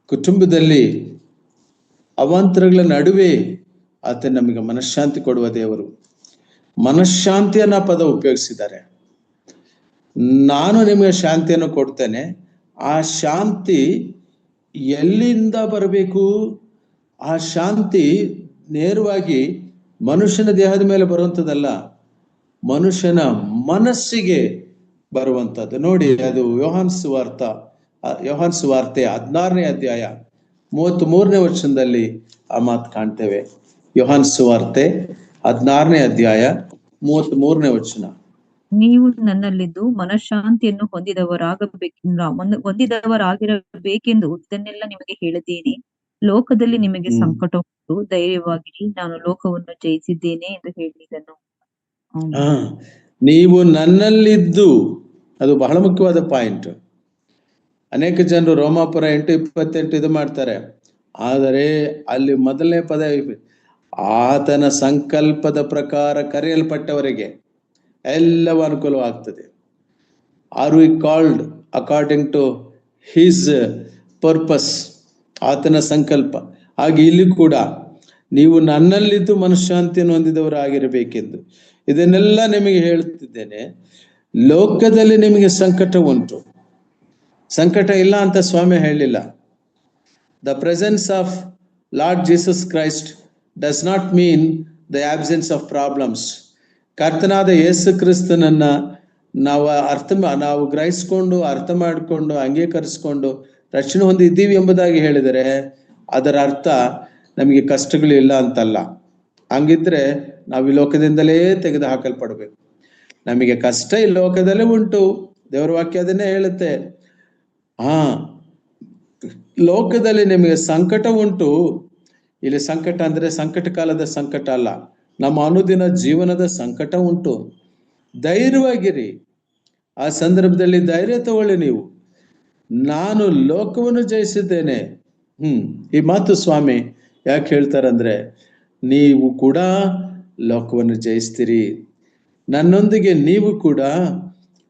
ಕುಟುಂಬದಲ್ಲಿ ಅವಾಂತರಗಳ ನಡುವೆ ಆತ ನಮಗೆ ಮನಃಶಾಂತಿ ಕೊಡುವ ದೇವರು. ಮನಃಶಾಂತಿಯನ್ನ ಪದ ಉಪಯೋಗಿಸಿದ್ದಾರೆ. ನಾನು ನಿಮಗೆ ಶಾಂತಿಯನ್ನು ಕೊಡ್ತೇನೆ. ಆ ಶಾಂತಿ ಎಲ್ಲಿಂದ ಬರಬೇಕು? ಆ ಶಾಂತಿ ನೇರವಾಗಿ ಮನುಷ್ಯನ ದೇಹದ ಮೇಲೆ ಬರುವಂಥದ್ದಲ್ಲ, ಮನುಷ್ಯನ ಮನಸ್ಸಿಗೆ ಬರುವಂಥದ್ದು. ನೋಡಿ, ಅದು ಯೋಹಾನ್ ಸುವಾರ್ತೆ 16ನೇ ಅಧ್ಯಾಯ 33ನೇ ವಚನದಲ್ಲಿ ಆ ಮಾತು ಕಾಣ್ತೇವೆ. ಯೋಹಾನ್ ಸುವಾರ್ತೆ 16ನೇ ಅಧ್ಯಾಯ 33ನೇ ವಚನ. ನೀವು ನನ್ನಲ್ಲಿದ್ದು ಮನಃಶಾಂತಿಯನ್ನು ಹೊಂದಿದವರಾಗಿರಬೇಕೆಂದು ಇದನ್ನೆಲ್ಲ ನಿಮಗೆ ಹೇಳಿದ್ದೇನೆ. ಲೋಕದಲ್ಲಿ ನಿಮಗೆ ಸಂಕಟ ಉಂಟು, ಧೈರ್ಯವಾಗಿರಿ, ನಾನು ಲೋಕವನ್ನು ಜಯಿಸಿದ್ದೇನೆ ಎಂದು ಹೇಳಿದನು. ನೀವು ನನ್ನಲ್ಲಿದ್ದು, ಅದು ಬಹಳ ಮುಖ್ಯವಾದ ಪಾಯಿಂಟ್. ಅನೇಕ ಜನರು ರೋಮಾಪುರ 8:28 ಇದು ಮಾಡ್ತಾರೆ, ಆದರೆ ಅಲ್ಲಿ ಮೊದಲನೇ ಪದ ಆತನ ಸಂಕಲ್ಪದ ಪ್ರಕಾರ ಕರೆಯಲ್ಪಟ್ಟವರಿಗೆ ಎಲ್ಲವೂ ಅನುಕೂಲವಾಗ್ತದೆ. Are we called according to his purpose, ಆತನ ಸಂಕಲ್ಪ. ಹಾಗೆ ಇಲ್ಲಿ ಕೂಡ ನೀವು ನನ್ನಲ್ಲಿದ್ದು ಮನಃಶಾಂತಿಯನ್ನು ಹೊಂದಿದವರಾಗಿರಬೇಕೆಂದು ಇದನ್ನೆಲ್ಲ ನಿಮಗೆ ಹೇಳುತ್ತಿದ್ದೇನೆ. ಲೋಕದಲ್ಲಿ ನಿಮಗೆ ಸಂಕಟ ಉಂಟು, ಸಂಕಟ ಇಲ್ಲ ಅಂತ ಸ್ವಾಮಿ ಹೇಳಿಲ್ಲ. The presence of lord Jesus Christ does not mean the absence of problems. ಕರ್ತನಾದ ಯೇಸು ಕ್ರಿಸ್ತನನ್ನ ನಾವು ಗ್ರಹಿಸ್ಕೊಂಡು, ಅರ್ಥ ಮಾಡಿಕೊಂಡು, ಅಂಗೀಕರಿಸ್ಕೊಂಡು ರಕ್ಷಣೆ ಹೊಂದಿದ್ದೀವಿ ಎಂಬುದಾಗಿ ಹೇಳಿದರೆ ಅದರ ಅರ್ಥ ನಮಗೆ ಕಷ್ಟಗಳು ಇಲ್ಲ ಅಂತಲ್ಲ. ಹಂಗಿದ್ರೆ ನಾವು ಈ ಲೋಕದಿಂದಲೇ ತೆಗೆದು ಹಾಕಲ್ಪಡ್ಬೇಕು. ನಮಗೆ ಕಷ್ಟ ಈ ಲೋಕದಲ್ಲೇ ಉಂಟು, ದೇವರ ವಾಕ್ಯ ಅದನ್ನೇ ಹೇಳುತ್ತೆ. ಲೋಕದಲ್ಲಿ ನಿಮಗೆ ಸಂಕಟ ಉಂಟು. ಇಲ್ಲಿ ಸಂಕಟ ಅಂದ್ರೆ ಸಂಕಟ ಕಾಲದ ಸಂಕಟ ಅಲ್ಲ, ನಮ್ಮ ಅನುದಿನ ಜೀವನದ ಸಂಕಟ ಉಂಟು. ಧೈರ್ಯವಾಗಿರಿ. ಆ ಸಂದರ್ಭದಲ್ಲಿ ಧೈರ್ಯ ತಗೊಳ್ಳಿ. ನೀವು ನಾನು ಲೋಕವನ್ನು ಜಯಿಸಿದ್ದೇನೆ. ಈ ಮಾತು ಸ್ವಾಮಿ ಯಾಕೆ ಹೇಳ್ತಾರಂದ್ರೆ, ನೀವು ಕೂಡ ಲೋಕವನ್ನು ಜಯಿಸ್ತೀರಿ, ನನ್ನೊಂದಿಗೆ ನೀವು ಕೂಡ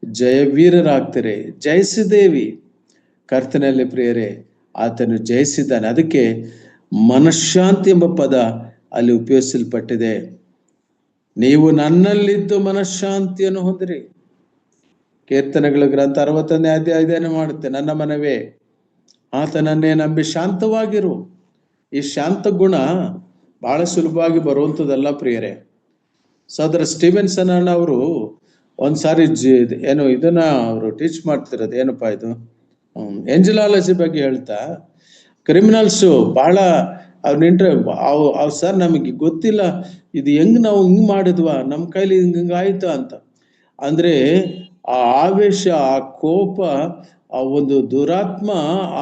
ಜಯವೀರರಾಗ್ತೀರಿ. ಜಯಿಸಿದ್ದೇವಿ ಕರ್ತನಲ್ಲಿ ಪ್ರಿಯರೇ, ಆತನು ಜಯಿಸಿದ್ದಾನೆ. ಅದಕ್ಕೆ ಮನಃಶಾಂತಿ ಎಂಬ ಪದ ಅಲ್ಲಿ ಉಪಯೋಗಿಸಲ್ಪಟ್ಟಿದೆ. ನೀವು ನನ್ನಲ್ಲಿದ್ದು ಮನಃಶಾಂತಿಯನ್ನು ಹೊಂದಿರಿ. ಕೀರ್ತನೆಗಳ ಗ್ರಂಥ 60ನೇ ಅಧ್ಯಾಯ ಇದನ್ನು ಮಾಡುತ್ತೆ. ನನ್ನ ಮನವೇ ಆತನನ್ನೇ ನಂಬಿ ಶಾಂತವಾಗಿರು. ಈ ಶಾಂತ ಗುಣ ಬಹಳ ಸುಲಭವಾಗಿ ಬರುವಂಥದ್ದಲ್ಲ ಪ್ರಿಯರೇ. ಸೋದರ ಸ್ಟೀವೆನ್ಸನ್ ಅವರು ಒಂದ್ಸಾರಿ ಇದನ್ನ ಅವರು ಟೀಚ್ ಮಾಡ್ತಿರೋದು ಏನಪ್ಪಾ ಇದು, ಎಂಜಲಾಲಜಿ ಬಗ್ಗೆ ಹೇಳ್ತಾ, ಕ್ರಿಮಿನಲ್ಸು ಬಹಳ ಅವ್ರ ಸರ್ ನಮಗೆ ಗೊತ್ತಿಲ್ಲ ಇದು ಹೆಂಗ್ ನಾವು ಹಿಂಗ್ ಮಾಡಿದ್ವಾ, ನಮ್ಮ ಕೈಲಿ ಹಿಂಗಾಯ್ತಾ ಅಂತ. ಅಂದ್ರೆ ಆ ಆವೇಶ, ಆ ಕೋಪ, ಆ ಒಂದು ದುರಾತ್ಮ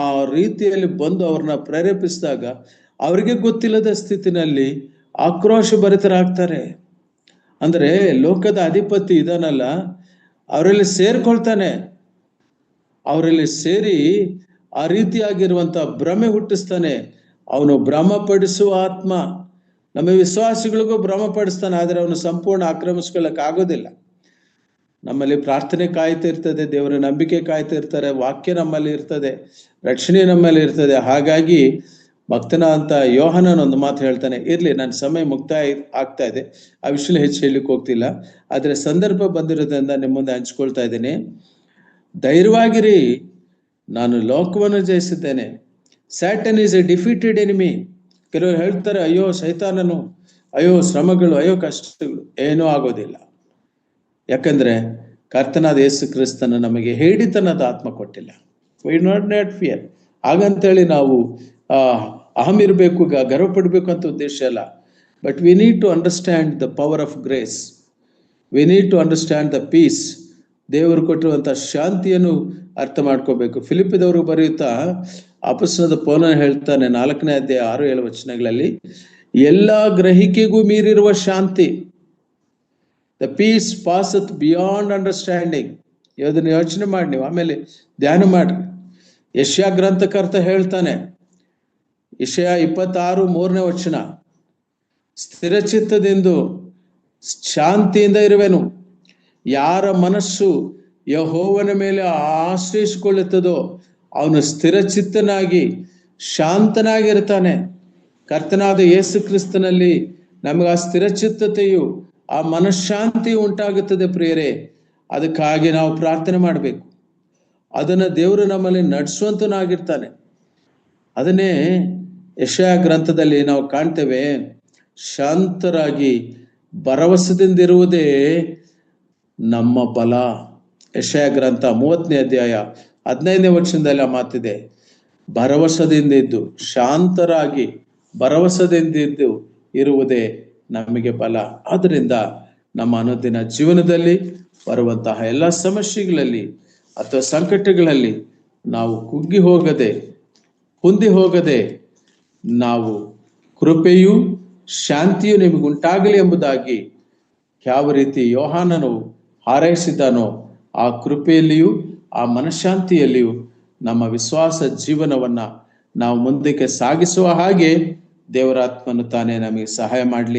ಆ ರೀತಿಯಲ್ಲಿ ಬಂದು ಅವ್ರನ್ನ ಪ್ರೇರೇಪಿಸಿದಾಗ ಅವರಿಗೆ ಗೊತ್ತಿಲ್ಲದ ಸ್ಥಿತಿನಲ್ಲಿ ಆಕ್ರೋಶ ಭರಿತರಾಗ್ತಾರೆ. ಅಂದ್ರೆ ಲೋಕದ ಅಧಿಪತಿ ಇದಾನಲ್ಲ, ಅವರಲ್ಲಿ ಸೇರ್ಕೊಳ್ತಾನೆ. ಅವರಲ್ಲಿ ಸೇರಿ ಆ ರೀತಿಯಾಗಿರುವಂತ ಭ್ರಮೆ ಹುಟ್ಟಿಸ್ತಾನೆ. ಅವನು ಭ್ರಮಪಡಿಸುವ ಆತ್ಮ. ನಮ್ಮ ವಿಶ್ವಾಸಿಗಳಿಗೂ ಭ್ರಮಪಡಿಸ್ತಾನೆ, ಆದರೆ ಅವನು ಸಂಪೂರ್ಣ ಆಕ್ರಮಿಸ್ಕೊಳ್ಳಕ್ ಆಗೋದಿಲ್ಲ. ನಮ್ಮಲ್ಲಿ ಪ್ರಾರ್ಥನೆ ಕಾಯ್ತಾ ಇರ್ತದೆ, ದೇವರ ನಂಬಿಕೆ ಕಾಯ್ತಾ ಇರ್ತಾರೆ, ವಾಕ್ಯ ನಮ್ಮಲ್ಲಿ ಇರ್ತದೆ, ರಕ್ಷಣೆ ನಮ್ಮಲ್ಲಿ ಇರ್ತದೆ. ಹಾಗಾಗಿ ಭಕ್ತನ ಅಂತ ಯೋಹಾನನ ಒಂದು ಮಾತು ಹೇಳ್ತಾನೆ. ಇರ್ಲಿ, ನನ್ನ ಸಮಯ ಮುಕ್ತಾಯ ಆಗ್ತಾ ಇದೆ, ಆ ವಿಷಯ ಹೆಚ್ಚು ಹೇಳಲಿಕ್ಕೆ ಹೋಗ್ತಿಲ್ಲ, ಆದ್ರೆ ಸಂದರ್ಭ ಬಂದಿರೋದ್ರಿಂದ ನಿಮ್ಮ ಮುಂದೆ ಹಂಚ್ಕೊಳ್ತಾ ಇದ್ದೇನೆ. ಧೈರ್ಯವಾಗಿರಿ, ನಾನು ಲೋಕವನ್ನು ಜಯಿಸಿದ್ದೇನೆ. Satan is a defeated enemy. ಕೆಲವರು ಹೇಳ್ತಾರೆ, ಅಯ್ಯೋ ಸೈತಾನನು, ಅಯ್ಯೋ ಶ್ರಮಗಳು, ಅಯ್ಯೋ ಕಷ್ಟಗಳು. ಏನೂ ಆಗೋದಿಲ್ಲ. ಯಾಕಂದ್ರೆ ಕರ್ತನಾದ ಯೇಸು ಕ್ರಿಸ್ತನ ನಮಗೆ ಹೇಳಿತನದ ಆತ್ಮ ಕೊಟ್ಟಿಲ್ಲ. V not fear. ಹಾಗಂತೇಳಿ ನಾವು ಅಹಂ ಇರಬೇಕು, ಗರ್ವ ಪಡಬೇಕು ಅಂತ ಉದ್ದೇಶ ಅಲ್ಲ. But we need to understand the power of grace. We need to understand the peace. ದೇವರು ಕೊಟ್ಟಿರುವಂತಹ ಶಾಂತಿಯನ್ನು ಅರ್ಥ ಮಾಡ್ಕೋಬೇಕು. ಫಿಲಿಪ್ಪಿದವರು ಬರೆಯುತ್ತಾ ಅಪೊಸ್ತಲನಾದ ಪೌಲನು ಹೇಳ್ತಾನೆ 4ನೇ ಅಧ್ಯಾಯ 6-7 ವಚನಗಳಲ್ಲಿ, ಎಲ್ಲಾ ಗ್ರಹಿಕೆಗೂ ಮೀರಿರುವ ಶಾಂತಿ, ದ ಪೀಸ್ ಪಾಸತ್ ಬಿಯಾಂಡ್ ಅಂಡರ್ಸ್ಟ್ಯಾಂಡಿಂಗ್. ಇದನ್ನು ಯೋಚನೆ ಮಾಡಿ, ನೀವು ಆಮೇಲೆ ಧ್ಯಾನ ಮಾಡ್ರಿ. ಯೆಶಾಯ ಗ್ರಂಥಕರ್ತ ಹೇಳ್ತಾನೆ, ಯೆಶಾಯ 26:3 ವಚನ, ಸ್ಥಿರಚಿತ್ತದಿಂದ ಶಾಂತಿಯಿಂದ ಇರುವೆನು. ಯಾರ ಮನಸ್ಸು ಯೆಹೋವನ ಮೇಲೆ ಆಶ್ರಯಿಸಿಕೊಳ್ಳುತ್ತದೋ ಅವನು ಸ್ಥಿರಚಿತ್ತನಾಗಿ ಶಾಂತನಾಗಿರ್ತಾನೆ. ಕರ್ತನಾದ ಯೇಸು ಕ್ರಿಸ್ತನಲ್ಲಿ ನಮಗೆ ಆ ಸ್ಥಿರಚಿತ್ತತೆಯು ಆ ಮನಃಶಾಂತಿ ಉಂಟಾಗುತ್ತದೆ ಪ್ರಿಯರೇ. ಅದಕ್ಕಾಗಿ ನಾವು ಪ್ರಾರ್ಥನೆ ಮಾಡಬೇಕು. ಅದನ್ನ ದೇವರು ನಮ್ಮಲ್ಲಿ ನಡೆಸುವಂತನಾಗಿರ್ತಾನೆ. ಅದನ್ನೇ ಯೆಶಾಯ ಗ್ರಂಥದಲ್ಲಿ ನಾವು ಕಾಣ್ತೇವೆ. ಶಾಂತರಾಗಿ ಭರವಸೆದಿಂದಿರುವುದೇ ನಮ್ಮ ಬಲ. ಯೆಶಾಯ ಗ್ರಂಥ 30ನೇ ಅಧ್ಯಾಯ 15ನೇ ವಚನದಲ್ಲಿ ಆ ಮಾತಿದೆ. ಭರವಸೆದಿಂದಿದ್ದು, ಶಾಂತರಾಗಿ ಭರವಸೆದಿಂದಿದ್ದು ಇರುವುದೇ ನಮಗೆ ಬಲ. ಆದ್ದರಿಂದ ನಮ್ಮ ಅನುದಿನ ಜೀವನದಲ್ಲಿ ಬರುವಂತಹ ಎಲ್ಲ ಸಮಸ್ಯೆಗಳಲ್ಲಿ ಅಥವಾ ಸಂಕಟಗಳಲ್ಲಿ ನಾವು ಕುಗ್ಗಿ ಹೋಗದೆ, ಕುಂದಿ ಹೋಗದೆ, ನಾವು ಕೃಪೆಯು ಶಾಂತಿಯು ನಿಮಗುಂಟಾಗಲಿ ಎಂಬುದಾಗಿ ಯಾವ ರೀತಿ ಯೋಹಾನನು ಹಾರೈಸಿದ್ದಾನೋ ಆ ಕೃಪೆಯಲ್ಲಿಯೂ ಆ ಮನಃಶಾಂತಿಯಲ್ಲಿಯೂ ನಮ್ಮ ವಿಶ್ವಾಸ ಜೀವನವನ್ನ ನಾವು ಮುಂದಕ್ಕೆ ಸಾಗಿಸುವ ಹಾಗೆ ದೇವರಾತ್ಮನು ತಾನೇ ನಮಗೆ ಸಹಾಯ ಮಾಡಲಿ.